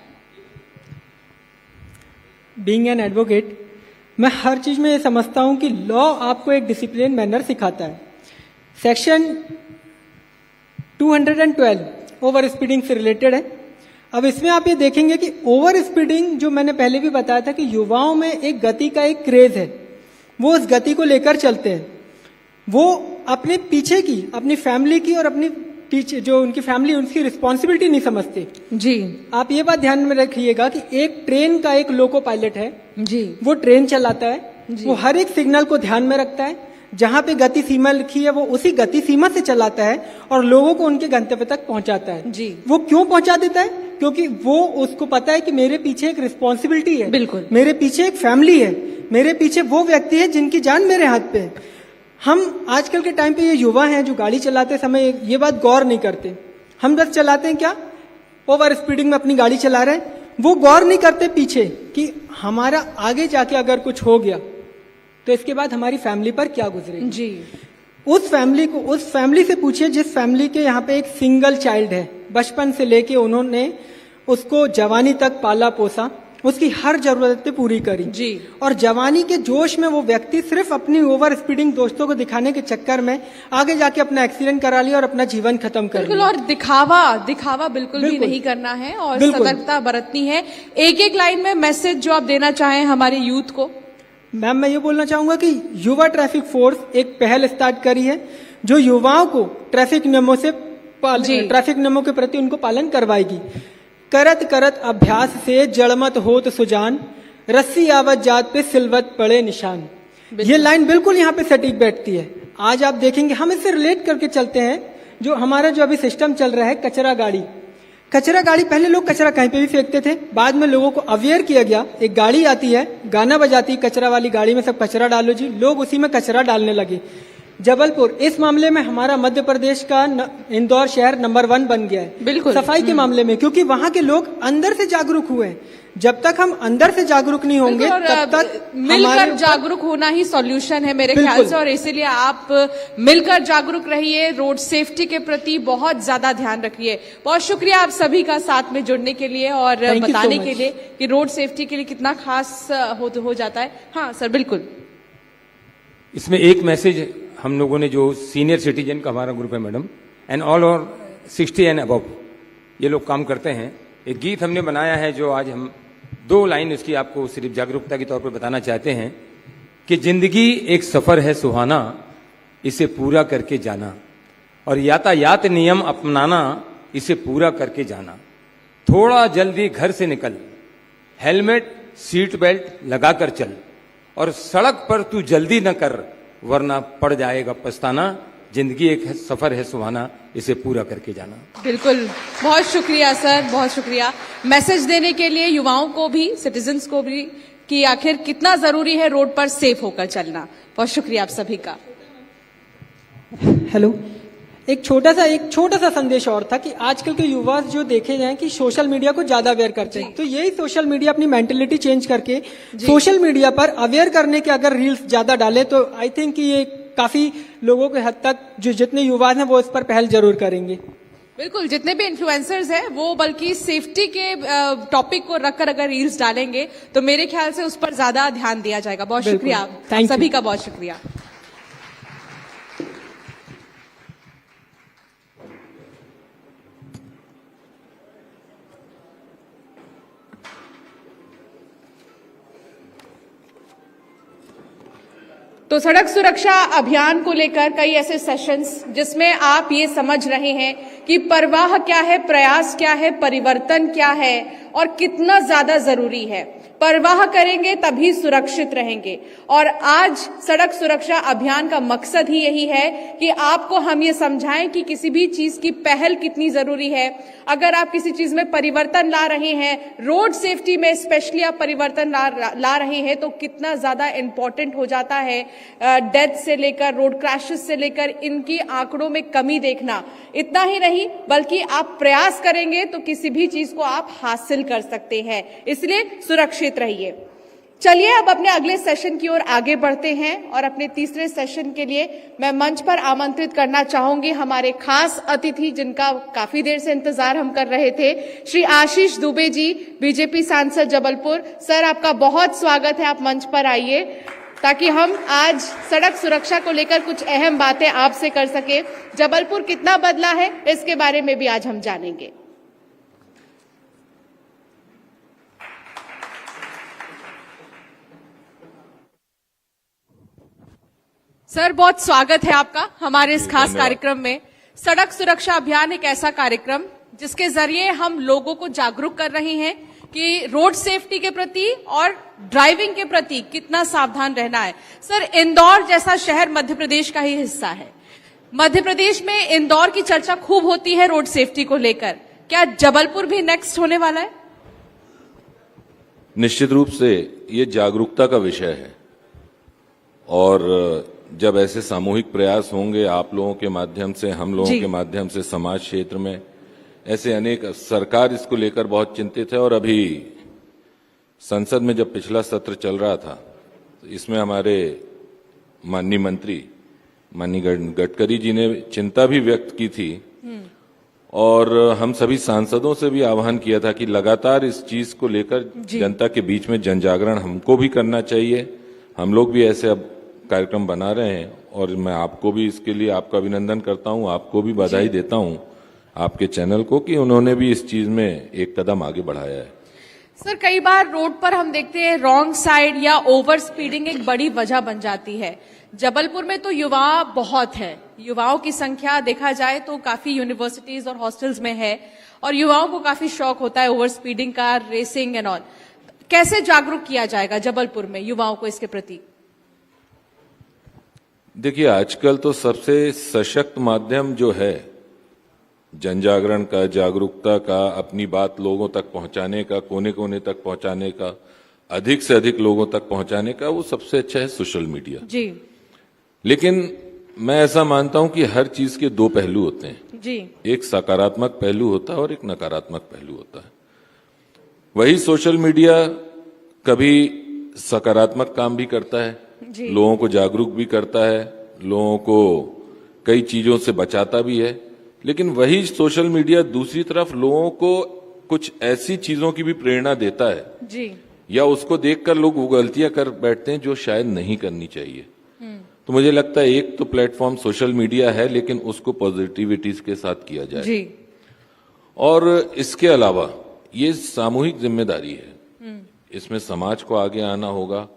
Speaker 6: बीइंग एन एडवोकेट, मैं हर चीज में ये समझता हूं कि लॉ आपको एक डिसिप्लिन मैनर सिखाता है। सेक्शन 212 ओवर स्पीडिंग से रिलेटेड है। अब इसमें आप ये देखेंगे कि ओवर स्पीडिंग, जो मैंने पहले भी बताया था कि युवाओं में एक गति का एक क्रेज है, वो उस गति को लेकर चलते हैं। वो अपने पीछे की, अपनी फैमिली की और अपनी पीछे जो उनकी फैमिली, उनकी रिस्पॉन्सिबिलिटी नहीं समझते
Speaker 1: जी।
Speaker 6: आप ये बात ध्यान में रखिएगा कि एक ट्रेन का एक लोको पायलट है
Speaker 1: जी,
Speaker 6: वो ट्रेन चलाता है, वो हर एक सिग्नल को ध्यान में रखता है, जहां पे गति सीमा लिखी है वो उसी गति सीमा से चलाता है और लोगों को उनके गंतव्य तक पहुंचाता है
Speaker 1: जी।
Speaker 6: वो क्यों पहुंचा देता है? क्योंकि वो उसको पता है कि मेरे पीछे एक रिस्पॉन्सिबिलिटी है,
Speaker 1: बिल्कुल,
Speaker 6: मेरे पीछे एक फैमिली है, मेरे पीछे वो व्यक्ति है जिनकी जान मेरे हाथ पे है। हम आजकल के टाइम पे ये युवा हैं जो गाड़ी चलाते समय ये बात गौर नहीं करते। हम बस चलाते हैं क्या, ओवर स्पीडिंग में अपनी गाड़ी चला रहे हैं, वो गौर नहीं करते पीछे कि हमारा आगे जाके अगर कुछ हो गया तो इसके बाद हमारी फैमिली पर क्या गुजरेगी
Speaker 1: जी।
Speaker 6: उस फैमिली से पूछिए जिस फैमिली के यहाँ पे एक सिंगल चाइल्ड है, बचपन से लेके उन्होंने उसको जवानी तक पाला पोसा, उसकी हर जरूरतें पूरी करी
Speaker 1: जी। और
Speaker 6: जवानी के जोश में वो व्यक्ति सिर्फ अपनी ओवर स्पीडिंग दोस्तों को दिखाने के चक्कर में आगे जाके अपना एक्सीडेंट करा लिया और अपना जीवन खत्म कर लिया।
Speaker 1: और दिखावा बिल्कुल भी नहीं करना है और सतर्कता बरतनी है। एक लाइन में मैसेज जो आप देना चाहें हमारे यूथ को।
Speaker 6: मैम, मैं ये बोलना चाहूंगा कि युवा ट्रैफिक फोर्स एक पहल स्टार्ट करी है जो युवाओं को ट्रैफिक नियमों के प्रति उनको पालन करवाएगी। करत करत अभ्यास से जड़मत होत सुजान, रस्सी आवत जात पे सिलवत पड़े निशान। ये लाइन बिल्कुल यहाँ पे सटीक बैठती है। आज आप देखेंगे, हम इससे रिलेट करके चलते हैं, जो हमारा जो अभी सिस्टम चल रहा है कचरा गाड़ी, पहले लोग कचरा कहीं पे भी फेंकते थे, बाद में लोगों को अवेयर किया गया, एक गाड़ी आती है, गाना बजाती, कचरा वाली गाड़ी में सब कचरा डालो जी, लोग उसी में कचरा डालने लगे। जबलपुर इस मामले में हमारा मध्य प्रदेश का इंदौर शहर नंबर 1 बन गया है
Speaker 1: बिल्कुल
Speaker 6: सफाई के मामले में, क्योंकि वहां के लोग अंदर से जागरूक हुए हैं। जब तक हम अंदर से जागरूक नहीं होंगे तब तक
Speaker 1: मिलकर जागरूक होना ही सॉल्यूशन है मेरे ख्याल से, और इसीलिए आप मिलकर जागरूक रहिए, रोड सेफ्टी के प्रति बहुत ज्यादा ध्यान रखिए। बहुत शुक्रिया आप सभी का साथ में जुड़ने के लिए और बताने के लिए कि रोड सेफ्टी के लिए कितना खास हो जाता है। हाँ सर, बिल्कुल।
Speaker 5: इसमें एक मैसेज हम लोगों ने, जो सीनियर सिटीजन का हमारा ग्रुप है मैडम, एंड ऑल और 60 एंड अबव ये लोग काम करते हैं, एक गीत हमने बनाया है जो आज हम 2 लाइन उसकी आपको सिर्फ जागरूकता के तौर पर बताना चाहते हैं कि जिंदगी एक सफर है सुहाना, इसे पूरा करके जाना, और यातायात नियम अपनाना, इसे पूरा करके जाना। थोड़ा जल्दी घर से निकल, हेलमेट सीट बेल्ट लगाकर चल, और सड़क पर तू जल्दी न कर वरना पड़ जाएगा पछताना। जिंदगी एक सफर है सुहाना, इसे पूरा करके जाना।
Speaker 1: बिल्कुल, बहुत शुक्रिया सर, बहुत शुक्रिया मैसेज देने के लिए युवाओं को भी, सिटीजन्स को भी, कि आखिर कितना जरूरी है रोड पर सेफ होकर चलना। बहुत शुक्रिया आप सभी का।
Speaker 6: हेलो, एक छोटा सा संदेश और था कि आजकल के युवा जो देखे जाएं कि सोशल मीडिया को ज्यादा अवेयर करते हैं, तो यही सोशल मीडिया अपनी मेंटेलिटी चेंज करके सोशल मीडिया पर अवेयर करने के अगर रील्स ज्यादा डाले तो आई थिंक कि ये काफी लोगों के हद तक जो जितने युवा हैं वो इस पर पहल जरूर करेंगे।
Speaker 1: बिल्कुल, जितने भी इन्फ्लुएंसर्स हैं वो बल्कि सेफ्टी के टॉपिक को रखकर अगर रील्स डालेंगे तो मेरे ख्याल से उस पर ज्यादा ध्यान दिया जाएगा। बहुत शुक्रिया, आप सभी का बहुत शुक्रिया। तो सड़क सुरक्षा अभियान को लेकर कई ऐसे सेशंस जिसमें आप ये समझ रहे हैं कि परवाह क्या है, प्रयास क्या है, परिवर्तन क्या है और कितना ज्यादा जरूरी है। परवाह करेंगे तभी सुरक्षित रहेंगे। और आज सड़क सुरक्षा अभियान का मकसद ही यही है कि आपको हम ये समझाएं कि किसी भी चीज की पहल कितनी जरूरी है। अगर आप किसी चीज में परिवर्तन ला रहे हैं, रोड सेफ्टी में स्पेशली आप परिवर्तन ला रहे हैं, तो कितना ज्यादा इंपॉर्टेंट हो जाता है डेथ से लेकर रोड क्रैशेस से लेकर इनकी आंकड़ों में कमी देखना। इतना ही नहीं बल्कि आप प्रयास करेंगे तो किसी भी चीज को आप हासिल कर सकते हैं। इसलिए सुरक्षित रहिए। चलिए अब अपने अगले सेशन की ओर आगे बढ़ते हैं और अपने तीसरे सेशन के लिए मैं मंच पर आमंत्रित करना चाहूंगी हमारे खास अतिथि जिनका काफी देर से इंतजार हम कर रहे थे, श्री आशीष दुबे जी, बीजेपी सांसद जबलपुर। सर, आपका बहुत स्वागत है, आप मंच पर आइए ताकि हम आज सड़क सुरक्षा को लेकर कुछ अहम बातें आपसे कर सके। जबलपुर कितना बदला है इसके बारे में भी आज हम जानेंगे। सर, बहुत स्वागत है आपका हमारे इस खास कार्यक्रम में। सड़क सुरक्षा अभियान एक ऐसा कार्यक्रम जिसके जरिए हम लोगों को जागरूक कर रहे हैं कि रोड सेफ्टी के प्रति और ड्राइविंग के प्रति कितना सावधान रहना है। सर, इंदौर जैसा शहर मध्य प्रदेश का ही हिस्सा है। मध्य प्रदेश में इंदौर की चर्चा खूब होती है रोड सेफ्टी को लेकर। क्या जबलपुर भी नेक्स्ट होने वाला है?
Speaker 7: निश्चित रूप से ये जागरूकता का विषय है और जब ऐसे सामूहिक प्रयास होंगे आप लोगों के माध्यम से, हम लोगों के माध्यम से, समाज क्षेत्र में ऐसे अनेक, सरकार इसको लेकर बहुत चिंतित है। और अभी संसद में जब पिछला सत्र चल रहा था तो इसमें हमारे माननीय मंत्री माननीय गडकरी जी ने चिंता भी व्यक्त की थी और हम सभी सांसदों से भी आह्वान किया था कि लगातार इस चीज को लेकर जनता के बीच में जन जागरण हमको भी करना चाहिए। हम लोग भी ऐसे अब कार्यक्रम बना रहे हैं और मैं आपको भी इसके लिए आपका अभिनंदन करता हूं, आपको भी बधाई देता हूं, आपके चैनल को, कि उन्होंने भी इस चीज में एक कदम आगे बढ़ाया है।
Speaker 1: सर, कई बार रोड पर हम देखते हैं रॉन्ग साइड या ओवर स्पीडिंग एक बड़ी वजह बन जाती है। जबलपुर में तो युवा बहुत है, युवाओं की संख्या देखा जाए तो काफी यूनिवर्सिटीज और हॉस्टल्स में है और युवाओं को काफी शौक होता है ओवर स्पीडिंग का, रेसिंग एंड ऑल। कैसे जागरूक किया जाएगा जबलपुर में युवाओं को इसके प्रति?
Speaker 7: देखिए, आजकल तो सबसे सशक्त माध्यम जो है जन जागरण का, जागरूकता का, अपनी बात लोगों तक पहुंचाने का, कोने कोने तक पहुंचाने का, अधिक से अधिक लोगों तक पहुंचाने का, वो सबसे अच्छा है सोशल मीडिया
Speaker 1: जी।
Speaker 7: लेकिन मैं ऐसा मानता हूं कि हर चीज के दो पहलू होते हैं
Speaker 1: जी।
Speaker 7: एक सकारात्मक पहलू होता है और एक नकारात्मक पहलू होता है। वही सोशल मीडिया कभी सकारात्मक काम भी करता है, लोगों को जागरूक भी करता है, लोगों को कई चीजों से बचाता भी है, लेकिन वही सोशल मीडिया दूसरी तरफ लोगों को कुछ ऐसी चीजों की भी प्रेरणा देता है
Speaker 1: जी।
Speaker 7: या उसको देखकर लोग वो गलतियां कर बैठते हैं जो शायद नहीं करनी चाहिए। तो मुझे लगता है एक तो प्लेटफॉर्म सोशल मीडिया है लेकिन उसको पॉजिटिविटीज के साथ किया जाए
Speaker 1: जी।
Speaker 7: और इसके अलावा ये सामूहिक जिम्मेदारी है, इसमें समाज को आगे आना होगा।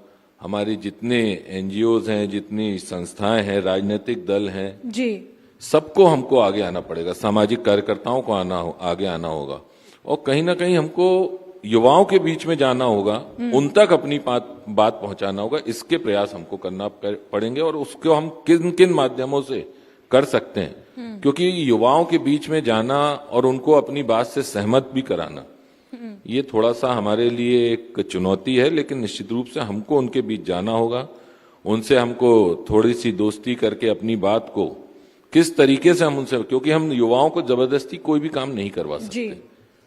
Speaker 7: हमारे जितने एनजीओज हैं, जितनी संस्थाएं हैं, राजनीतिक दल हैं
Speaker 1: जी, सबको
Speaker 7: हमको आगे आना पड़ेगा, सामाजिक कार्यकर्ताओं को आगे आना होगा और कहीं ना कहीं हमको युवाओं के बीच में जाना होगा, उन तक अपनी बात पहुंचाना होगा। इसके प्रयास हमको करना पड़ेंगे और उसको हम किन किन माध्यमों से कर सकते हैं, क्योंकि युवाओं के बीच में जाना और उनको अपनी बात से सहमत भी कराना ये थोड़ा सा हमारे लिए एक चुनौती है, लेकिन निश्चित रूप से हमको उनके बीच जाना होगा, उनसे हमको थोड़ी सी दोस्ती करके अपनी बात को किस तरीके से हम उनसे, क्योंकि हम युवाओं को जबरदस्ती कोई भी काम नहीं करवा सकते,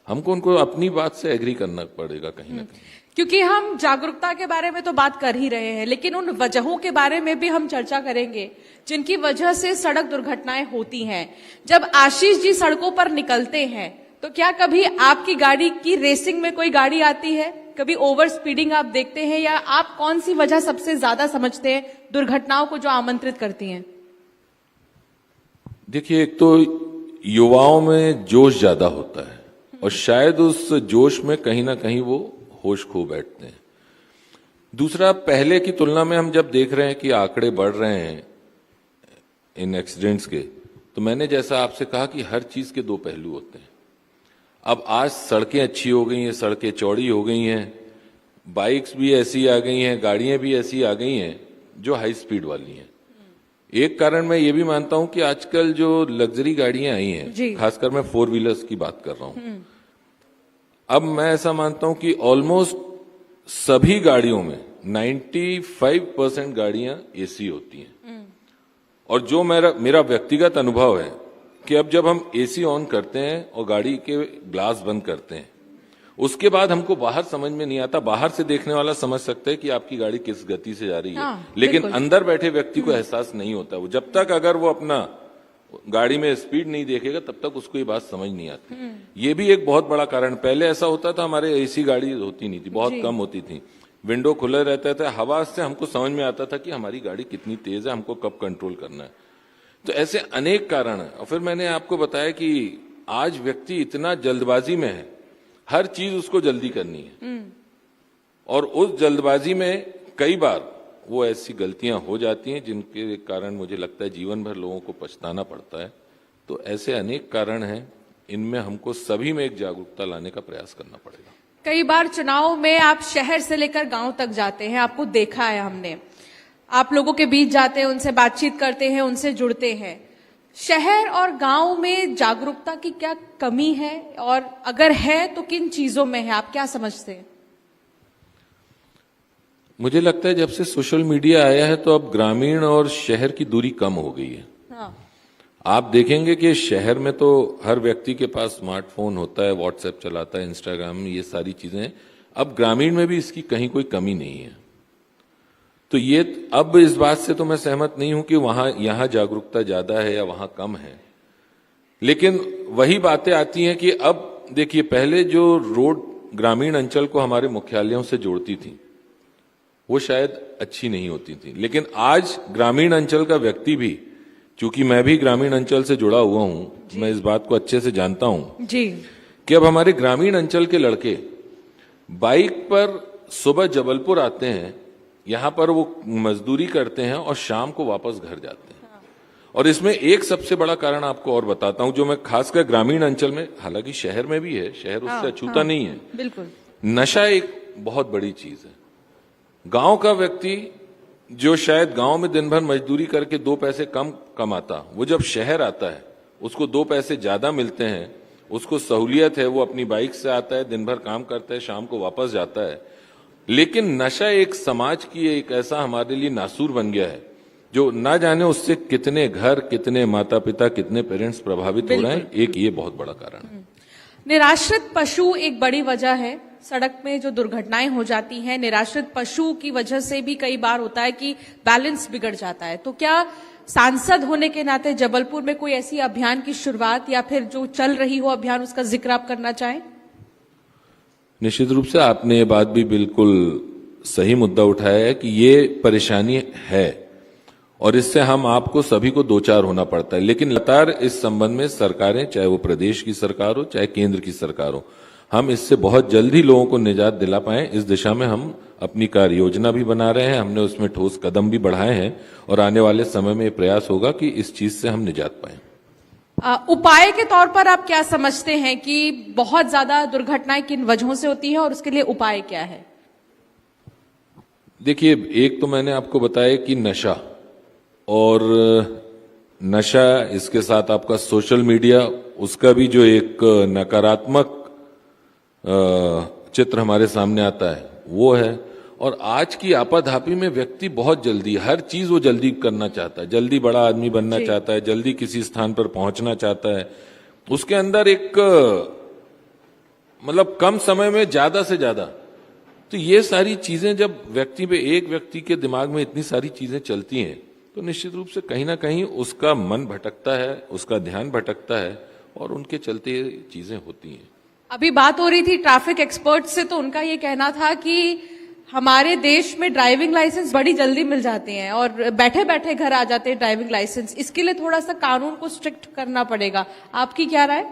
Speaker 7: हमको उनको अपनी बात से एग्री करना पड़ेगा कहीं ना कहीं।
Speaker 1: क्योंकि हम जागरूकता के बारे में तो बात कर ही रहे हैं, लेकिन उन वजहों के बारे में भी हम चर्चा करेंगे जिनकी वजह से सड़क दुर्घटनाएं होती हैं। जब आशीष जी सड़कों पर निकलते हैं तो क्या कभी आपकी गाड़ी की रेसिंग में कोई गाड़ी आती है? कभी ओवर स्पीडिंग आप देखते हैं, या आप कौन सी वजह सबसे ज्यादा समझते हैं दुर्घटनाओं को जो आमंत्रित करती हैं?
Speaker 7: देखिए, एक तो युवाओं में जोश ज्यादा होता है और शायद उस जोश में कहीं ना कहीं वो होश खो बैठते हैं। दूसरा, पहले की तुलना में हम जब देख रहे हैं कि आंकड़े बढ़ रहे हैं इन एक्सीडेंट्स के, तो मैंने जैसा आपसे कहा कि हर चीज के दो पहलू होते हैं। अब आज सड़कें अच्छी हो गई हैं, सड़कें चौड़ी हो गई हैं, बाइक्स भी ऐसी आ गई हैं, गाड़ियां भी ऐसी आ गई हैं जो हाई स्पीड वाली हैं। एक कारण मैं ये भी मानता हूं कि आजकल जो लग्जरी गाड़ियां आई हैं, खासकर मैं 4 व्हीलर्स की बात कर रहा हूं, अब मैं ऐसा मानता हूं कि ऑलमोस्ट सभी गाड़ियों में 95% गाड़ियां एसी होती हैं। और जो मेरा व्यक्तिगत अनुभव है कि अब जब हम एसी ऑन करते हैं और गाड़ी के ग्लास बंद करते हैं, उसके बाद हमको बाहर समझ में नहीं आता। बाहर से देखने वाला समझ सकता है कि आपकी गाड़ी किस गति से जा रही है, लेकिन अंदर बैठे व्यक्ति को एहसास नहीं होता। वो जब तक अगर वो अपना गाड़ी में स्पीड नहीं देखेगा तब तक उसको ये बात समझ नहीं आती। ये भी एक बहुत बड़ा कारण। पहले ऐसा होता था, हमारे एसी गाड़ी होती नहीं थी, बहुत कम होती थी, विंडो खुले रहता था, हवा से हमको समझ में आता था कि हमारी गाड़ी कितनी तेज है, हमको कब कंट्रोल करना है। तो ऐसे अनेक कारण है। और फिर मैंने आपको बताया कि आज व्यक्ति इतना जल्दबाजी में है, हर चीज उसको जल्दी करनी है, और उस जल्दबाजी में कई बार वो ऐसी गलतियां हो जाती हैं जिनके कारण मुझे लगता है जीवन भर लोगों को पछताना पड़ता है। तो ऐसे अनेक कारण हैं, इनमें हमको सभी में एक जागरूकता लाने का प्रयास करना पड़ेगा।
Speaker 1: कई बार चुनाव में आप शहर से लेकर गांव तक जाते हैं, आपको देखा है हमने, आप लोगों के बीच जाते हैं, उनसे बातचीत करते हैं, उनसे जुड़ते हैं। शहर और गांव में जागरूकता की क्या कमी है, और अगर है तो किन चीजों में है, आप क्या समझते हैं?
Speaker 7: मुझे लगता है जब से सोशल मीडिया आया है तो अब ग्रामीण और शहर की दूरी कम हो गई है। आप देखेंगे कि शहर में तो हर व्यक्ति के पास स्मार्टफोन होता है, व्हाट्सएप चलाता है, इंस्टाग्राम, ये सारी चीजें। अब ग्रामीण में भी इसकी कहीं कोई कमी नहीं है। तो ये अब इस बात से तो मैं सहमत नहीं हूं कि यहां जागरूकता ज्यादा है या वहां कम है, लेकिन वही बातें आती हैं कि अब देखिए, पहले जो रोड ग्रामीण अंचल को हमारे मुख्यालयों से जोड़ती थी वो शायद अच्छी नहीं होती थी, लेकिन आज ग्रामीण अंचल का व्यक्ति भी, चूंकि मैं भी ग्रामीण अंचल से जुड़ा हुआ हूं, मैं इस बात को अच्छे से जानता हूं कि अब हमारे ग्रामीण अंचल के लड़के बाइक पर सुबह जबलपुर आते हैं, यहां पर वो मजदूरी करते हैं और शाम को वापस घर जाते हैं। और इसमें एक सबसे बड़ा कारण आपको और बताता हूं, जो मैं खासकर ग्रामीण अंचल में, हालांकि शहर में भी है, शहर उससे अछूता नहीं है,
Speaker 1: बिल्कुल,
Speaker 7: नशा एक बहुत बड़ी चीज है। गांव का व्यक्ति जो शायद गांव में दिन भर मजदूरी करके 2 पैसे कम कमाता, वो जब शहर आता है उसको 2 पैसे ज्यादा मिलते हैं, उसको सहूलियत है, वो अपनी बाइक से आता है, दिन भर काम करता है, शाम को वापस जाता है। लेकिन नशा एक समाज की एक ऐसा हमारे लिए नासूर बन गया है, जो ना जाने उससे कितने घर, कितने माता पिता, कितने पेरेंट्स प्रभावित हो रहे हैं। एक ये बहुत बड़ा कारण है।
Speaker 1: निराश्रित पशु एक बड़ी वजह है, सड़क में जो दुर्घटनाएं हो जाती हैं, निराश्रित पशु की वजह से भी कई बार होता है कि बैलेंस बिगड़ जाता है। तो क्या सांसद होने के नाते जबलपुर में कोई ऐसी अभियान की शुरुआत, या फिर जो चल रही हो अभियान, उसका जिक्र आप करना चाहें?
Speaker 7: निश्चित रूप से आपने ये बात भी बिल्कुल सही मुद्दा उठाया है कि ये परेशानी है और इससे हम आपको सभी को दो चार होना पड़ता है। लेकिन लगातार इस संबंध में सरकारें, चाहे वो प्रदेश की सरकार हो चाहे केंद्र की सरकार हो, हम इससे बहुत जल्द ही लोगों को निजात दिला पाए, इस दिशा में हम अपनी कार्य योजना भी बना रहे हैं। हमने उसमें ठोस कदम भी बढ़ाए हैं और आने वाले समय में प्रयास होगा कि इस चीज से हम निजात पाएं।
Speaker 1: उपाय के तौर पर आप क्या समझते हैं कि बहुत ज्यादा दुर्घटनाएं किन वजहों से होती है और उसके लिए उपाय क्या है?
Speaker 7: देखिए, एक तो मैंने आपको बताया कि नशा, और नशा इसके साथ आपका सोशल मीडिया, उसका भी जो एक नकारात्मक चित्र हमारे सामने आता है वो है, और आज की आपाधापी में व्यक्ति बहुत जल्दी हर चीज वो जल्दी करना चाहता है, जल्दी बड़ा आदमी बनना चाहता है, जल्दी किसी स्थान पर पहुंचना चाहता है। उसके अंदर एक मतलब कम समय में ज्यादा से ज्यादा, तो ये सारी चीजें जब व्यक्ति पे एक व्यक्ति के दिमाग में इतनी सारी चीजें चलती हैं तो निश्चित रूप से कहीं ना कहीं उसका मन भटकता है, उसका ध्यान भटकता है और उनके चलते ये चीजें होती हैं।
Speaker 1: अभी बात हो रही थी ट्रैफिक एक्सपर्ट से, तो उनका ये कहना था कि हमारे देश में ड्राइविंग लाइसेंस बड़ी जल्दी मिल जाते हैं और बैठे बैठे घर आ जाते हैं ड्राइविंग लाइसेंस। इसके लिए थोड़ा सा कानून को स्ट्रिक्ट करना पड़ेगा, आपकी क्या राय?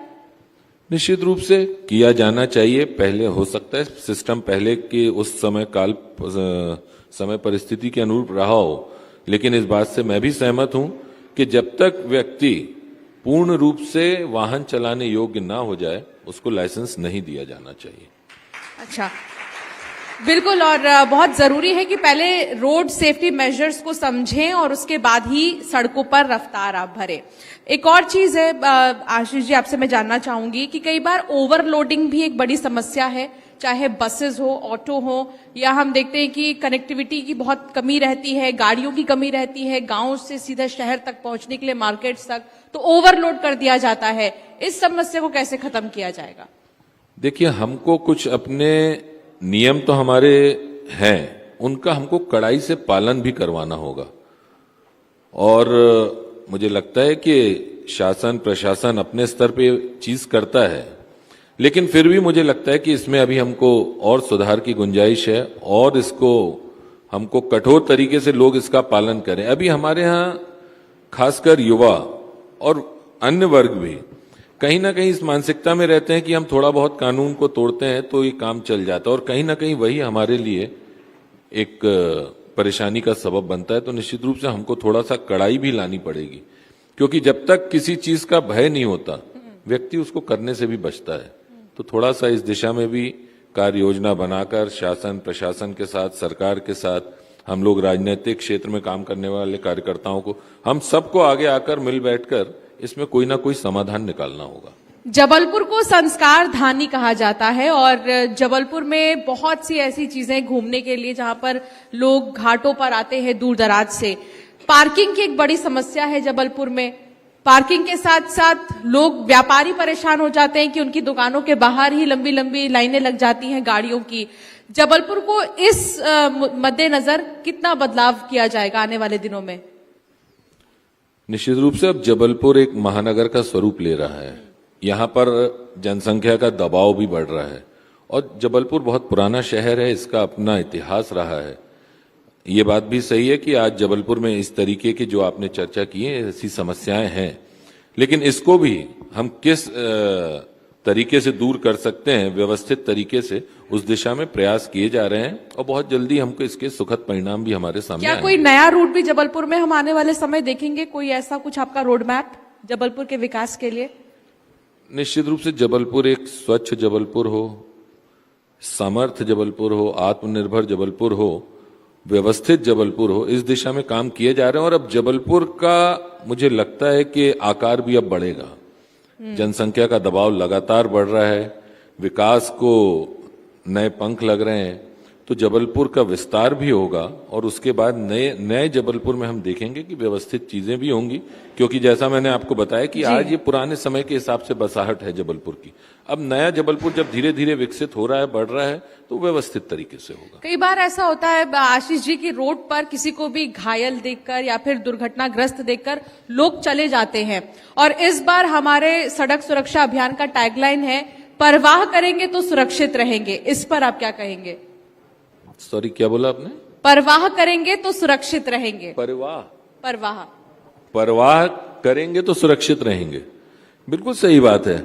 Speaker 7: निश्चित रूप से किया जाना चाहिए। पहले हो सकता है सिस्टम पहले के उस समय परिस्थिति के अनुरूप रहा हो, लेकिन इस बात से मैं भी सहमत हूं कि जब तक व्यक्ति पूर्ण रूप से वाहन चलाने योग्य ना हो जाए उसको लाइसेंस नहीं दिया जाना चाहिए।
Speaker 1: अच्छा, बिल्कुल। और बहुत जरूरी है कि पहले रोड सेफ्टी मेजर्स को समझें और उसके बाद ही सड़कों पर रफ्तार आप भरें। एक और चीज है आशीष जी, आपसे मैं जानना चाहूंगी कि कई बार ओवरलोडिंग भी एक बड़ी समस्या है, चाहे बसेस हो, ऑटो हो, या हम देखते हैं कि कनेक्टिविटी की बहुत कमी रहती है, गाड़ियों की कमी रहती है, गांव से सीधा शहर तक पहुंचने के लिए, मार्केट्स तक, तो ओवरलोड कर दिया जाता है। इस समस्या को कैसे खत्म किया जाएगा?
Speaker 7: देखिए, हमको कुछ अपने नियम तो हमारे हैं, उनका हमको कड़ाई से पालन भी करवाना होगा। और मुझे लगता है कि शासन प्रशासन अपने स्तर पे चीज करता है, लेकिन फिर भी मुझे लगता है कि इसमें अभी हमको और सुधार की गुंजाइश है और इसको हमको कठोर तरीके से लोग इसका पालन करें। अभी हमारे यहाँ खासकर युवा और अन्य वर्ग भी कहीं ना कहीं इस मानसिकता में रहते हैं कि हम थोड़ा बहुत कानून को तोड़ते हैं तो ये काम चल जाता है, और कहीं ना कहीं वही हमारे लिए एक परेशानी का सबब बनता है। तो निश्चित रूप से हमको थोड़ा सा कड़ाई भी लानी पड़ेगी, क्योंकि जब तक किसी चीज का भय नहीं होता व्यक्ति उसको करने से भी बचता है। तो थोड़ा सा इस दिशा में भी कार्य योजना बनाकर शासन प्रशासन के साथ, सरकार के साथ, हम लोग राजनीतिक क्षेत्र में काम करने वाले कार्यकर्ताओं को, हम सबको आगे आकर मिल बैठकर इसमें कोई ना कोई समाधान निकालना होगा।
Speaker 1: जबलपुर को संस्कार धानी कहा जाता है और जबलपुर में बहुत सी ऐसी चीजें घूमने के लिए जहां पर लोग घाटों पर आते हैं दूर दराज से। पार्किंग की एक बड़ी समस्या है जबलपुर में। पार्किंग के साथ साथ लोग, व्यापारी परेशान हो जाते हैं कि उनकी दुकानों के बाहर ही लंबी लंबी लाइनें लग जाती हैं गाड़ियों की। जबलपुर को इस मद्देनजर कितना बदलाव किया जाएगा आने वाले दिनों में?
Speaker 7: निश्चित रूप से अब जबलपुर एक महानगर का स्वरूप ले रहा है। यहाँ पर जनसंख्या का दबाव भी बढ़ रहा है और जबलपुर बहुत पुराना शहर है, इसका अपना इतिहास रहा है। ये बात भी सही है कि आज जबलपुर में इस तरीके की जो आपने चर्चा की है ऐसी समस्याएं हैं, लेकिन इसको भी हम किस तरीके से दूर कर सकते हैं, व्यवस्थित तरीके से उस दिशा में प्रयास किए जा रहे हैं और बहुत जल्दी हमको इसके सुखद परिणाम भी हमारे सामने आएंगे।
Speaker 1: क्या कोई नया रूट भी जबलपुर में हम आने वाले समय देखेंगे? कोई ऐसा कुछ आपका रोड मैप जबलपुर के विकास के लिए?
Speaker 7: निश्चित रूप से जबलपुर एक स्वच्छ जबलपुर हो, समर्थ जबलपुर हो, आत्मनिर्भर जबलपुर हो, व्यवस्थित जबलपुर हो, इस दिशा में काम किए जा रहे हैं। और अब जबलपुर का मुझे लगता है कि आकार भी अब बढ़ेगा। जनसंख्या का दबाव लगातार बढ़ रहा है, विकास को नए पंख लग रहे हैं, तो जबलपुर का विस्तार भी होगा और उसके बाद नए जबलपुर में हम देखेंगे कि व्यवस्थित चीजें भी होंगी, क्योंकि जैसा मैंने आपको बताया कि आज ये पुराने समय के हिसाब से बसाहट है जबलपुर की। अब नया जबलपुर जब धीरे धीरे विकसित हो रहा है, बढ़ रहा है, तो व्यवस्थित तरीके से होगा।
Speaker 1: कई बार ऐसा होता है आशीष जी की रोड पर किसी को भी घायल देखकर या फिर दुर्घटनाग्रस्त देखकर लोग चले जाते हैं, और इस बार हमारे सड़क सुरक्षा अभियान का टैगलाइन है, परवाह करेंगे तो सुरक्षित रहेंगे। इस पर आप क्या कहेंगे?
Speaker 7: सॉरी, क्या बोला आपने?
Speaker 1: परवाह करेंगे तो सुरक्षित रहेंगे।
Speaker 7: परवाह करेंगे तो सुरक्षित रहेंगे, बिल्कुल सही बात है।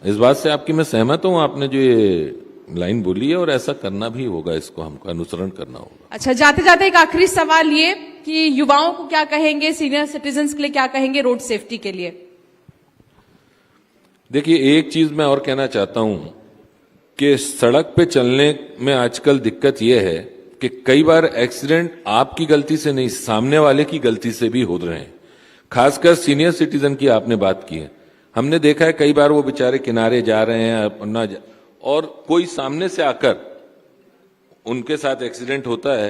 Speaker 7: इस बात से आपकी मैं सहमत हूं, आपने जो ये लाइन बोली है, और ऐसा करना भी होगा, इसको हमको अनुसरण करना होगा।
Speaker 1: अच्छा, जाते जाते एक आखिरी सवाल ये कि युवाओं को क्या कहेंगे, सीनियर सिटीजन्स के लिए क्या कहेंगे रोड सेफ्टी के लिए?
Speaker 7: देखिए, एक चीज मैं और कहना चाहता हूं कि सड़क पे चलने में आजकल दिक्कत यह है कि कई बार एक्सीडेंट आपकी गलती से नहीं, सामने वाले की गलती से भी हो रहे हैं। खासकर सीनियर सिटीजन की आपने बात की है, हमने देखा है कई बार वो बेचारे किनारे जा रहे हैं और कोई सामने से आकर उनके साथ एक्सीडेंट होता है,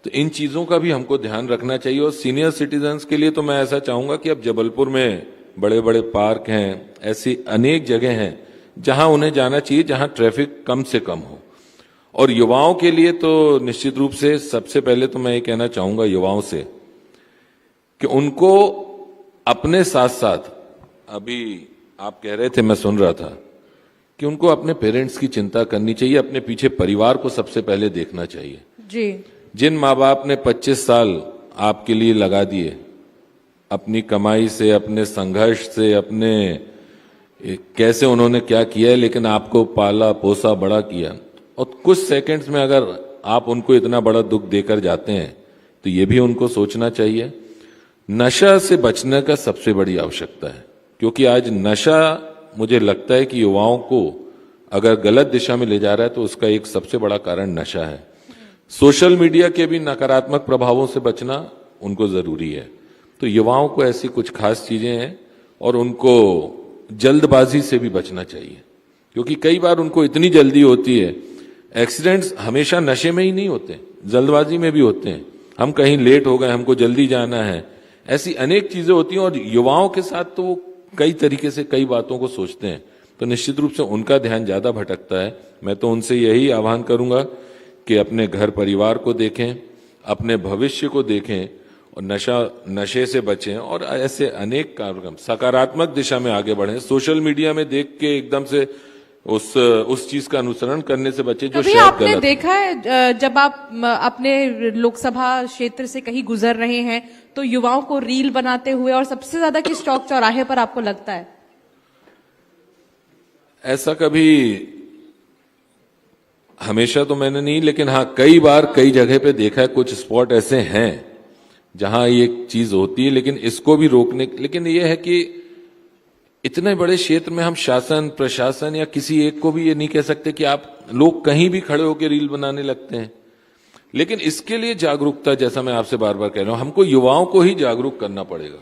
Speaker 7: तो इन चीजों का भी हमको ध्यान रखना चाहिए। और सीनियर सिटीजन्स के लिए तो मैं ऐसा चाहूंगा कि अब जबलपुर में बड़े बड़े पार्क हैं, ऐसी अनेक जगह हैं जहां उन्हें जाना चाहिए, जहां ट्रैफिक कम से कम हो। और युवाओं के लिए तो निश्चित रूप से सबसे पहले तो मैं ये कहना चाहूंगा युवाओं से कि उनको अपने साथ साथ, अभी आप कह रहे थे, मैं सुन रहा था, कि उनको अपने पेरेंट्स की चिंता करनी चाहिए, अपने पीछे परिवार को सबसे पहले देखना चाहिए।
Speaker 1: जी,
Speaker 7: जिन माँ बाप ने 25 साल आपके लिए लगा दिए, अपनी कमाई से, अपने संघर्ष से, अपने कैसे उन्होंने क्या किया है, लेकिन आपको पाला पोसा बड़ा किया, और कुछ सेकंड्स में अगर आप उनको इतना बड़ा दुख देकर जाते हैं तो ये भी उनको सोचना चाहिए। नशा से बचने का सबसे बड़ी आवश्यकता है, क्योंकि आज नशा मुझे लगता है कि युवाओं को अगर गलत दिशा में ले जा रहा है तो उसका एक सबसे बड़ा कारण नशा है। सोशल मीडिया के भी नकारात्मक प्रभावों से बचना उनको जरूरी है। तो युवाओं को ऐसी कुछ खास चीजें हैं और उनको जल्दबाजी से भी बचना चाहिए, क्योंकि कई बार उनको इतनी जल्दी होती है। एक्सीडेंट्स हमेशा नशे में ही नहीं होते, जल्दबाजी में भी होते हैं। हम कहीं लेट हो गए, हमको जल्दी जाना है, ऐसी अनेक चीजें होती हैं। और युवाओं के साथ तो वो कई तरीके से कई बातों को सोचते हैं, तो निश्चित रूप से उनका ध्यान ज्यादा भटकता है। मैं तो उनसे यही आह्वान करूंगा कि अपने घर परिवार को देखें, अपने भविष्य को देखें और नशे से बचें, और ऐसे अनेक कार्यक्रम सकारात्मक दिशा में आगे बढ़ें। सोशल मीडिया में देख के एकदम से उस चीज का अनुसरण करने से बचे जो शायद
Speaker 1: आपने
Speaker 7: गलत।
Speaker 1: देखा है जब आप अपने लोकसभा क्षेत्र से कहीं गुजर रहे हैं तो युवाओं को रील बनाते हुए, और सबसे ज्यादा किस चौक चौराहे पर आपको लगता है?
Speaker 7: ऐसा कभी हमेशा तो मैंने नहीं, लेकिन हाँ कई बार कई जगह पे देखा है। कुछ स्पॉट ऐसे हैं जहां ये चीज होती है, लेकिन इसको भी रोकने, लेकिन ये है कि इतने बड़े क्षेत्र में हम शासन प्रशासन या किसी एक को भी ये नहीं कह सकते कि आप लोग कहीं भी खड़े होकर रील बनाने लगते हैं। लेकिन इसके लिए जागरूकता, जैसा मैं आपसे बार बार कह रहा हूं, हमको युवाओं को ही जागरूक करना पड़ेगा।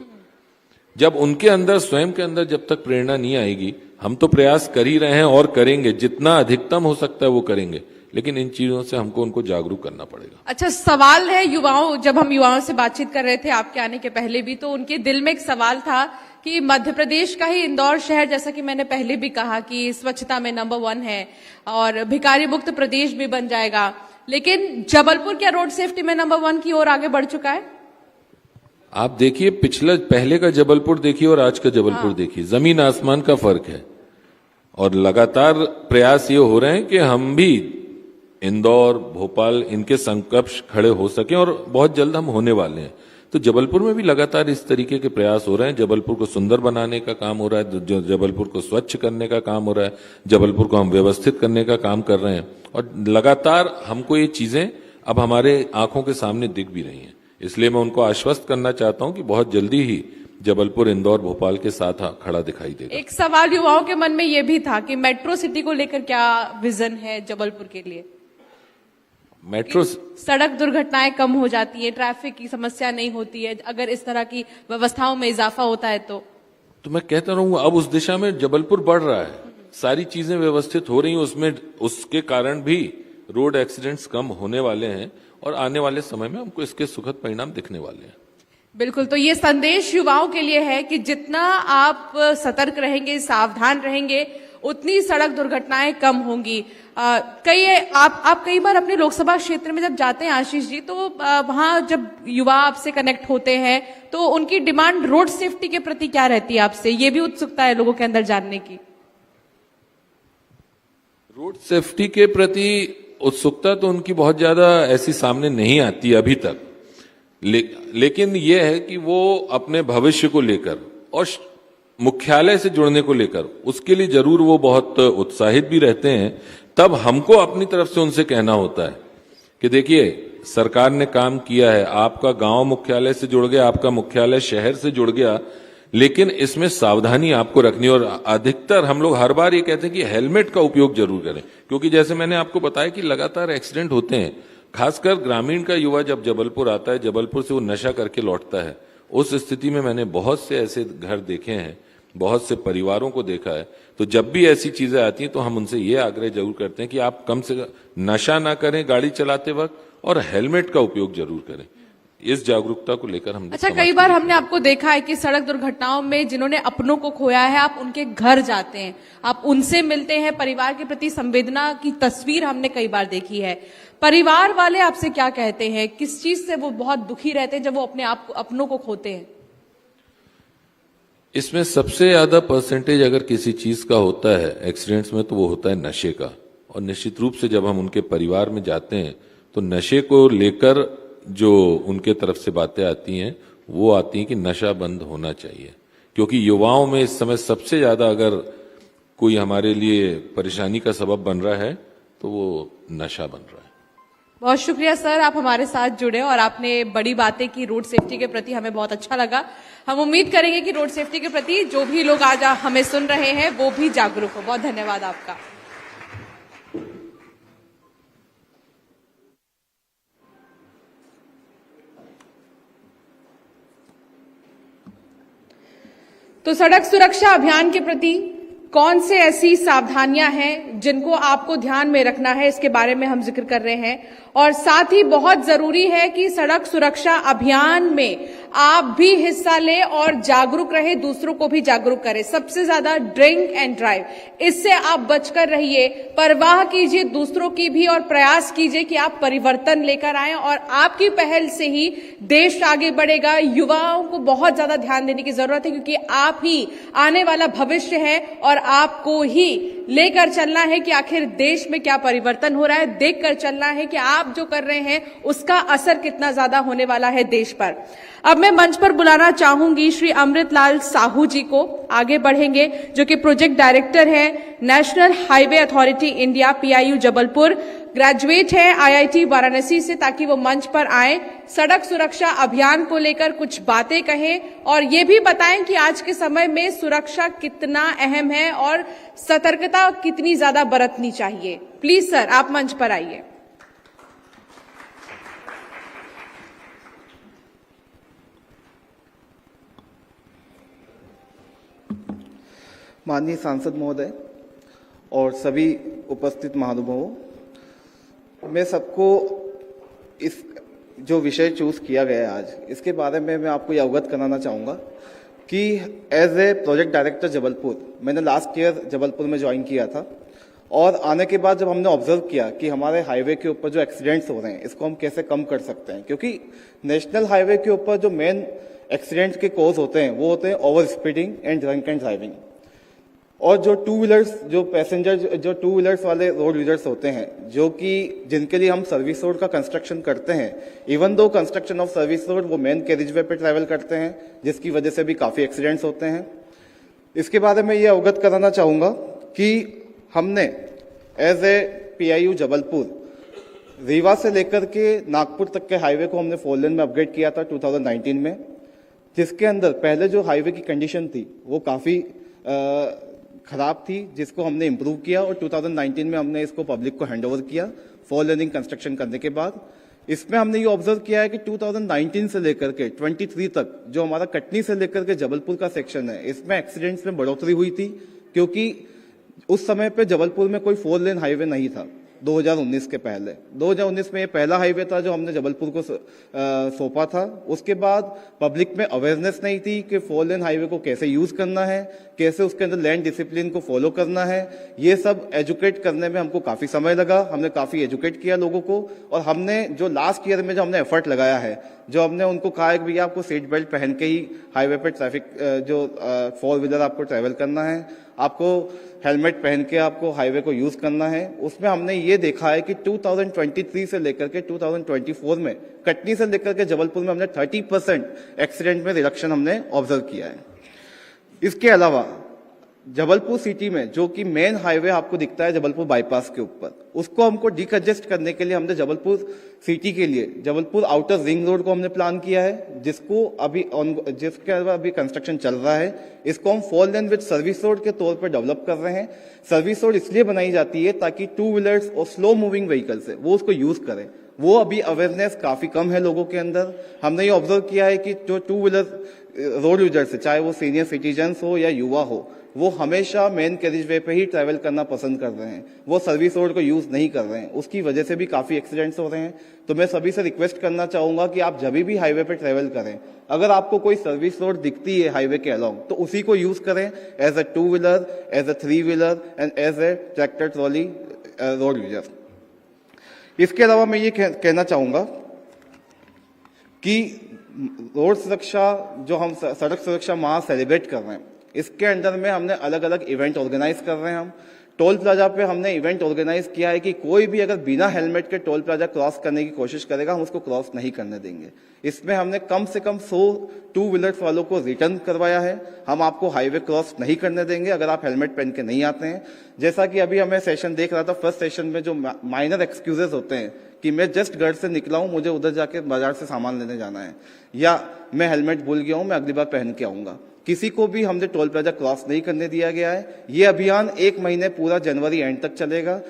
Speaker 7: जब उनके अंदर, स्वयं के अंदर जब तक प्रेरणा नहीं आएगी, हम तो प्रयास कर ही रहे हैं और करेंगे, जितना अधिकतम हो सकता है वो करेंगे, लेकिन इन चीजों से हमको उनको जागरूक करना पड़ेगा।
Speaker 1: अच्छा, सवाल है युवाओं, जब हम युवाओं से बातचीत कर रहे थे आपके आने के पहले भी, तो उनके दिल में एक सवाल था कि मध्य प्रदेश का ही इंदौर शहर, जैसा कि मैंने पहले भी कहा, कि स्वच्छता में नंबर 1 है और भिखारी मुक्त प्रदेश भी बन जाएगा, लेकिन जबलपुर क्या रोड सेफ्टी में नंबर 1 की ओर आगे बढ़ चुका है?
Speaker 7: आप देखिए, पहले का जबलपुर देखिए और आज का जबलपुर देखिए, जमीन आसमान का फर्क है। और लगातार प्रयास ये हो रहे हैं कि हम भी इंदौर, भोपाल, इनके समकक्ष खड़े हो सकें, और बहुत जल्द हम होने वाले हैं। तो जबलपुर में भी लगातार इस तरीके के प्रयास हो रहे हैं। जबलपुर को सुंदर बनाने का काम हो रहा है, जबलपुर को स्वच्छ करने का काम हो रहा है, जबलपुर को हम व्यवस्थित करने का काम कर रहे हैं, और लगातार हमको ये चीजें अब हमारे आंखों के सामने दिख भी रही हैं। इसलिए मैं उनको आश्वस्त करना चाहता हूं कि बहुत जल्दी ही जबलपुर इंदौर भोपाल के साथ खड़ा दिखाई देगा।
Speaker 1: एक सवाल युवाओं के मन में यह भी था कि मेट्रो सिटी को लेकर क्या विजन है जबलपुर के लिए?
Speaker 7: मेट्रो,
Speaker 1: सड़क दुर्घटनाएं कम हो जाती है, ट्रैफिक की समस्या नहीं होती है अगर इस तरह की व्यवस्थाओं में इजाफा होता है तो
Speaker 7: मैं कहता रहूंगा अब उस दिशा में जबलपुर बढ़ रहा है, सारी चीजें व्यवस्थित हो रही हैं, उसमें उसके कारण भी रोड एक्सीडेंट्स कम होने वाले हैं, और आने वाले समय में हमको इसके सुखद परिणाम दिखने वाले हैं।
Speaker 1: बिल्कुल, तो ये संदेश युवाओं के लिए है कि जितना आप सतर्क रहेंगे, सावधान रहेंगे, उतनी सड़क दुर्घटनाएं कम होंगी। आप कई बार अपने लोकसभा क्षेत्र में जब जाते हैं आशीष जी, तो वहां जब युवा आपसे कनेक्ट होते हैं तो उनकी डिमांड रोड सेफ्टी के प्रति क्या रहती है आपसे? ये भी उत्सुकता है लोगों के अंदर जानने की।
Speaker 7: रोड सेफ्टी के प्रति उत्सुकता तो उनकी बहुत ज्यादा ऐसी सामने नहीं आती अभी तक, लेकिन यह है कि वो अपने भविष्य को लेकर और मुख्यालय से जुड़ने को लेकर, उसके लिए जरूर वो बहुत उत्साहित भी रहते हैं। तब हमको अपनी तरफ से उनसे कहना होता है कि देखिए, सरकार ने काम किया है, आपका गांव मुख्यालय से जुड़ गया, आपका मुख्यालय शहर से जुड़ गया, लेकिन इसमें सावधानी आपको रखनी। और अधिकतर हम लोग हर बार ये कहते हैं कि हेलमेट का उपयोग जरूर करें, क्योंकि जैसे मैंने आपको बताया कि लगातार एक्सीडेंट होते हैं। खासकर ग्रामीण का युवा जब जबलपुर आता है, जबलपुर से वो नशा करके लौटता है, उस स्थिति में मैंने बहुत से ऐसे घर देखे हैं बहुत से परिवारों को देखा है। तो जब भी ऐसी चीजें आती हैं तो हम उनसे ये आग्रह जरूर करते हैं कि आप कम से कम नशा ना करें गाड़ी चलाते वक्त, और हेलमेट का उपयोग जरूर करें। इस जागरूकता को लेकर हम
Speaker 1: अच्छा, कई बार हमने आपको देखा है कि सड़क दुर्घटनाओं में जिन्होंने अपनों को खोया है, आप उनके घर जाते हैं, आप उनसे मिलते हैं, परिवार के प्रति संवेदना की तस्वीर हमने कई बार देखी है। परिवार वाले आपसे क्या कहते हैं, किस चीज से वो बहुत दुखी रहते हैं जब वो अपने आप अपनों को खोते हैं?
Speaker 7: इसमें सबसे ज्यादा परसेंटेज अगर किसी चीज का होता है एक्सीडेंट्स में, तो वो होता है नशे का। और निश्चित रूप से जब हम उनके परिवार में जाते हैं तो नशे को लेकर जो उनके तरफ से बातें आती हैं वो आती हैं कि नशा बंद होना चाहिए, क्योंकि युवाओं में इस समय सबसे ज्यादा अगर कोई हमारे लिए परेशानी का सबब बन रहा है तो वो नशा बन रहा है।
Speaker 1: बहुत शुक्रिया सर, आप हमारे साथ जुड़े और आपने बड़ी बातें की रोड सेफ्टी के प्रति, हमें बहुत अच्छा लगा। हम उम्मीद करेंगे कि रोड सेफ्टी के प्रति जो भी लोग आज हमें सुन रहे हैं वो भी जागरूक हो। बहुत धन्यवाद आपका। तो सड़क सुरक्षा अभियान के प्रति कौन से ऐसी सावधानियां हैं जिनको आपको ध्यान में रखना है, इसके बारे में हम जिक्र कर रहे हैं। और साथ ही बहुत जरूरी है कि सड़क सुरक्षा अभियान में आप भी हिस्सा लें और जागरूक रहे, दूसरों को भी जागरूक करें। सबसे ज्यादा ड्रिंक एंड ड्राइव, इससे आप बचकर रहिए, परवाह कीजिए दूसरों की भी और प्रयास कीजिए कि आप परिवर्तन लेकर आएं और आपकी पहल से ही देश आगे बढ़ेगा। युवाओं को बहुत ज्यादा ध्यान देने की जरूरत है, क्योंकि आप ही आने वाला भविष्य है और आपको ही लेकर चलना है कि आखिर देश में क्या परिवर्तन हो रहा है, देखकर चलना है कि आप जो कर रहे हैं उसका असर कितना ज्यादा होने वाला है देश पर। अब मैं मंच पर बुलाना चाहूंगी श्री अमृतलाल साहू जी को। आगे बढ़ेंगे, जो कि प्रोजेक्ट डायरेक्टर है national highway authority India PIU Jabalpur, graduate है IIT वाराणसी से, ताकि वो मंच पर आए, सड़क सुरक्षा अभियान को लेकर कुछ बातें कहें और ये भी बताएं कि आज के समय में सुरक्षा कितना अहम है और सतर्कता कितनी ज्यादा बरतनी चाहिए। प्लीज सर, आप मंच पर आइए।
Speaker 8: माननीय सांसद महोदय और सभी उपस्थित महानुभावों, मैं सबको इस जो विषय चूज किया गया है आज, इसके बारे में मैं आपको ये अवगत कराना चाहूँगा कि as a project director Jabalpur, मैंने लास्ट ईयर जबलपुर में ज्वाइन किया था और आने के बाद जब हमने ऑब्जर्व किया कि हमारे हाईवे के ऊपर जो एक्सीडेंट्स हो रहे हैं इसको हम कैसे कम कर सकते हैं, क्योंकि नेशनल हाईवे के ऊपर जो मेन एक्सीडेंट्स के कॉज होते हैं वो होते हैं over speeding and drunk and driving. और जो टू व्हीलर्स, जो पैसेंजर, जो टू व्हीलर्स वाले रोड यूजर्स होते हैं, जो कि जिनके लिए हम सर्विस रोड का कंस्ट्रक्शन करते हैं, even though construction of service road, वो मेन कैरिज वे पे ट्रैवल करते हैं, जिसकी वजह से भी काफी एक्सीडेंट्स होते हैं। इसके बारे में ये अवगत कराना चाहूंगा कि हमने as a PIU Jabalpur Rewa से लेकर के नागपुर तक के हाईवे को हमने 4 लेन में अपग्रेड किया था 2019 में, जिसके अंदर पहले जो हाईवे की कंडीशन थी वो काफी खराब थी, जिसको हमने इम्प्रूव किया और 2019 में हमने इसको पब्लिक को हैंड ओवर किया 4 लेनिंग कंस्ट्रक्शन करने के बाद। इसमें हमने ये ऑब्जर्व किया है कि 2019 से लेकर के 23 तक जो हमारा कटनी से लेकर के जबलपुर का सेक्शन है, इसमें एक्सीडेंट्स में बढ़ोतरी हुई थी, क्योंकि उस समय पे जबलपुर में कोई 4 लेन हाईवे नहीं था 2019 के पहले। 2019 में ये पहला हाईवे था जो हमने जबलपुर को सौंपा था। उसके बाद पब्लिक में अवेयरनेस नहीं थी कि 4 लेन हाईवे को कैसे यूज करना है, कैसे उसके अंदर लैंड डिसिप्लिन को फॉलो करना है। ये सब एजुकेट करने में हमको काफी समय लगा, हमने काफी एजुकेट किया लोगों को। और हमने जो लास्ट ईयर में जो हमने एफर्ट लगाया है, जो हमने उनको कहा है कि भैया आपको सीट बेल्ट पहन के ही हाईवे पे ट्रैफिक जो 4 व्हीलर आपको ट्रैवल करना है, आपको हेलमेट पहन के आपको हाईवे को यूज करना है। उसमें हमने ये देखा है कि 2023 से लेकर के 2024 में कटनी से लेकर के जबलपुर में हमने 30% एक्सीडेंट में रिडक्शन हमने ऑब्जर्व किया है। इसके अलावा जबलपुर सिटी में जो कि मेन हाईवे आपको दिखता है जबलपुर बाईपास के ऊपर, उसको हमको डिकंजेस्ट करने के लिए हमने जबलपुर सिटी के लिए जबलपुर आउटर रिंग रोड को हमने प्लान किया है, जिसके अभी कंस्ट्रक्शन चल रहा है। इसको हम 4 लेन विद सर्विस रोड के तौर पर डेवलप कर रहे हैं। सर्विस रोड इसलिए बनाई जाती है ताकि टू व्हीलर्स और स्लो मूविंग व्हीकल्स है वो उसको यूज करें। वो अभी अवेयरनेस काफी कम है लोगों के अंदर। हमने ये ऑब्जर्व किया है कि जो टू व्हीलर रोड यूजर्स है, चाहे वो सीनियर सिटीजन्स हो या युवा हो, वो हमेशा मेन कैरिज वे पे ही ट्रैवल करना पसंद कर रहे हैं, वो सर्विस रोड को यूज नहीं कर रहे हैं। उसकी वजह से भी काफी एक्सीडेंट्स हो रहे हैं। तो मैं सभी से रिक्वेस्ट करना चाहूंगा कि आप जब भी हाईवे पे ट्रैवल करें, अगर आपको कोई सर्विस रोड दिखती है हाईवे के अलोंग, तो उसी को यूज करें as a two wheeler, as a three wheeler and as a tractor trolley road user. इसके अलावा मैं ये कहना चाहूंगा कि रोड सुरक्षा, जो हम सड़क सुरक्षा माह सेलिब्रेट कर रहे हैं, इसके अंडर में हमने अलग अलग इवेंट ऑर्गेनाइज कर रहे हैं। हम टोल प्लाजा पे हमने इवेंट ऑर्गेनाइज किया है कि कोई भी अगर बिना हेलमेट के टोल प्लाजा क्रॉस करने की कोशिश करेगा, हम उसको क्रॉस नहीं करने देंगे। इसमें हमने कम से कम 100 टू व्हीलर्स वालों को रिटर्न करवाया है। हम आपको हाईवे क्रॉस नहीं करने देंगे अगर आप हेलमेट पहन के नहीं आते हैं। जैसा कि अभी हमें सेशन देख रहा था, फर्स्ट सेशन में जो माइनर एक्सक्यूजेस होते हैं कि मैं जस्ट घर से निकला हूं, मुझे उधर जाके बाजार से सामान लेने जाना है, या मैं हेलमेट भूल गया हूं, मैं अगली बार पहन के आऊंगा, किसी को भी हमने टोल प्लाजा क्रॉस नहीं करने दिया गया है। ये अभियान 1 महीने पूरा जनवरी एंड तक चलेगा।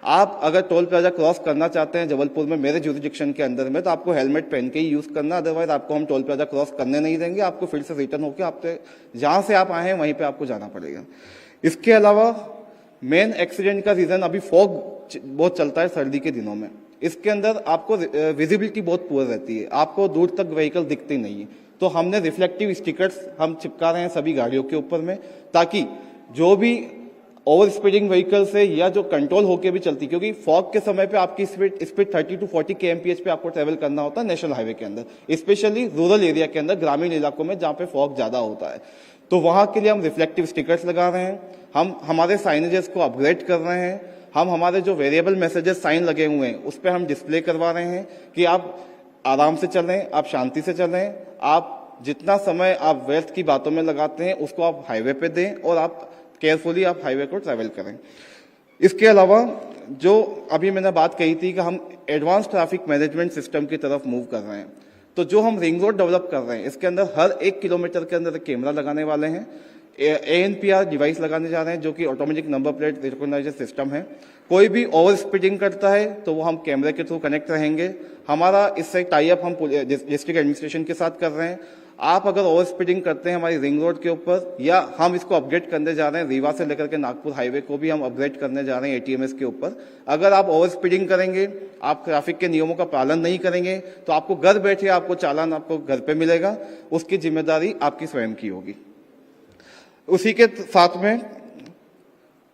Speaker 8: आप अगर टोल प्लाजा क्रॉस करना चाहते हैं जबलपुर में मेरे जुरिडिक्शन के अंदर में, तो आपको हेलमेट पहन के ही यूज करना, अदरवाइज आपको हम टोल प्लाजा क्रॉस करने नहीं देंगे। आपको फिर से रिटर्न होकर आपके जहां से आप आए हैं वहीं पे आपको जाना पड़ेगा। इसके अलावा मेन एक्सीडेंट का रीजन अभी फॉग बहुत चलता है सर्दी के दिनों में। इसके अंदर आपको विजिबिलिटी बहुत पुअर रहती है, आपको दूर तक व्हीकल दिखते नहीं है। तो हमने रिफ्लेक्टिव स्टिकर्स हम चिपका रहे हैं सभी गाड़ियों के ऊपर में, ताकि जो भी ओवर स्पीडिंग व्हीकल्स है या जो कंट्रोल होके भी चलती, क्योंकि फॉग के समय पे आपकी स्पीड 30 to 40 kmph पे आपको ट्रेवल करना होता है नेशनल हाईवे के अंदर, स्पेशली रूरल एरिया के अंदर, ग्रामीण इलाकों में जहां पे फॉग ज्यादा होता है। तो वहां के लिए हम रिफ्लेक्टिव स्टिकर्स लगा रहे हैं। हम हमारे साइनेजेस को अपग्रेड कर रहे हैं। हम हमारे जो वेरिएबल मैसेजेस साइन लगे हुए हैं उस पर हम डिस्प्ले करवा रहे हैं कि आप आराम से चलें, आप शांति से चलें, आप जितना समय आप व्यर्थ की बातों में लगाते हैं उसको आप हाईवे पे दें और आप केयरफुली आप हाईवे को ट्रैवल करें। इसके अलावा जो अभी मैंने बात कही थी कि हम एडवांस ट्रैफिक मैनेजमेंट सिस्टम की तरफ मूव कर रहे हैं, तो जो हम रिंग रोड डेवलप कर रहे हैं इसके अंदर हर 1 किलोमीटर के अंदर कैमरा लगाने वाले हैं। ANPR डिवाइस लगाने जा रहे हैं जो कि automatic number plate recogniser system है। कोई भी ओवर स्पीडिंग करता है तो वो हम कैमरे के थ्रू कनेक्ट रहेंगे। हमारा इससे टाई अप हम डिस्ट्रिक्ट एडमिनिस्ट्रेशन के साथ कर रहे हैं। आप अगर ओवर स्पीडिंग करते हैं हमारी रिंग रोड के ऊपर, या हम इसको अपग्रेड करने जा रहे हैं, रीवा से लेकर के नागपुर हाईवे को भी हम अपग्रेड करने जा रहे हैं ATMS के ऊपर। अगर आप ओवर स्पीडिंग करेंगे, आप ट्रैफिक के नियमों का पालन नहीं करेंगे, तो आपको घर बैठे आपको चालान आपको घर पे मिलेगा, उसकी जिम्मेदारी आपकी स्वयं की होगी। उसी के साथ में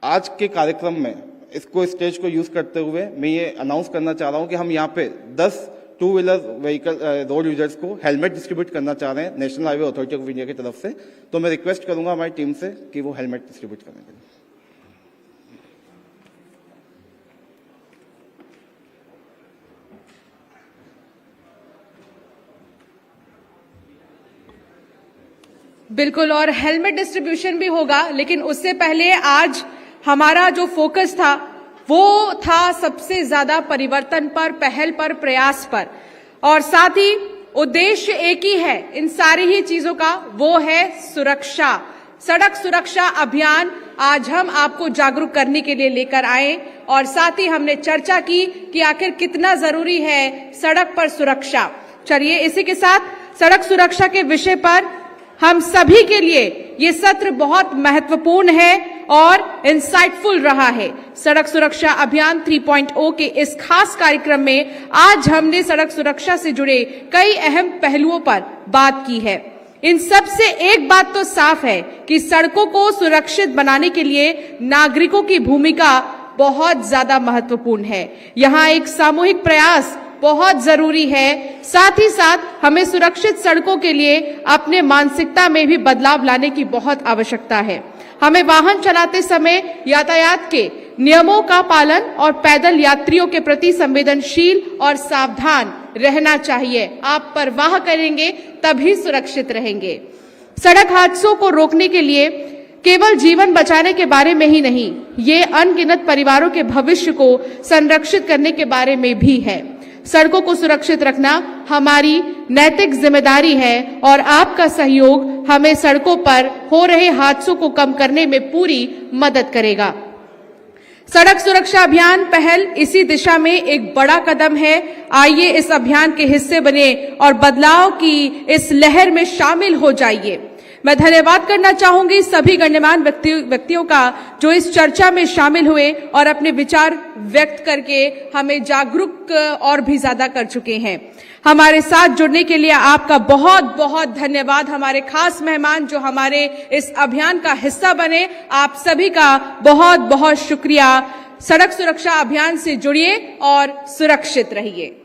Speaker 8: आज के कार्यक्रम में इसको स्टेज को यूज करते हुए मैं ये अनाउंस करना चाह रहा हूं कि हम यहाँ पे 10 two wheeler vehicle road users को हेलमेट डिस्ट्रीब्यूट करना चाह रहे हैं national highway authority of India की तरफ से। तो मैं रिक्वेस्ट करूंगा हमारी टीम से कि वो हेलमेट डिस्ट्रीब्यूट करने के लिए।
Speaker 1: बिल्कुल, और हेलमेट डिस्ट्रीब्यूशन भी होगा, लेकिन उससे पहले आज हमारा जो फोकस था वो था सबसे ज्यादा परिवर्तन पर, पहल पर, प्रयास पर, और साथ ही उद्देश्य एक ही है इन सारी ही चीजों का, वो है सुरक्षा। सड़क सुरक्षा अभियान आज हम आपको जागरूक करने के लिए लेकर आए, और साथ ही हमने चर्चा की कि आखिर कितना जरूरी है सड़क पर सुरक्षा। चलिए इसी के साथ सड़क सुरक्षा के विषय पर हम सभी के लिए ये सत्र बहुत महत्वपूर्ण है और इंसाइटफुल रहा है। सड़क सुरक्षा अभियान 3.0 के इस खास कार्यक्रम में आज हमने सड़क सुरक्षा से जुड़े कई अहम पहलुओं पर बात की है। इन सब से एक बात तो साफ है कि सड़कों को सुरक्षित बनाने के लिए नागरिकों की भूमिका बहुत ज्यादा महत्वपूर्ण है। यहाँ एक सामूहिक प्रयास बहुत जरूरी है। साथ ही साथ हमें सुरक्षित सड़कों के लिए अपने मानसिकता में भी बदलाव लाने की बहुत आवश्यकता है। हमें वाहन चलाते समय यातायात के नियमों का पालन और पैदल यात्रियों के प्रति संवेदनशील और सावधान रहना चाहिए। आप परवाह करेंगे तभी सुरक्षित रहेंगे। सड़क हादसों को रोकने के लिए केवल जीवन बचाने के बारे में ही नहीं, ये अनगिनत परिवारों के भविष्य को संरक्षित करने के बारे में भी है। सड़कों को सुरक्षित रखना हमारी नैतिक जिम्मेदारी है और आपका सहयोग हमें सड़कों पर हो रहे हादसों को कम करने में पूरी मदद करेगा। सड़क सुरक्षा अभियान पहल इसी दिशा में एक बड़ा कदम है। आइए इस अभियान के हिस्से बने और बदलाव की इस लहर में शामिल हो जाइए। मैं धन्यवाद करना चाहूंगी सभी गण्यमान्य व्यक्तियों का जो इस चर्चा में शामिल हुए और अपने विचार व्यक्त करके हमें जागरूक और भी ज्यादा कर चुके हैं। हमारे साथ जुड़ने के लिए आपका बहुत बहुत धन्यवाद। हमारे खास मेहमान जो हमारे इस अभियान का हिस्सा बने, आप सभी का बहुत बहुत शुक्रिया। सड़क सुरक्षा अभियान से जुड़िए और सुरक्षित रहिए।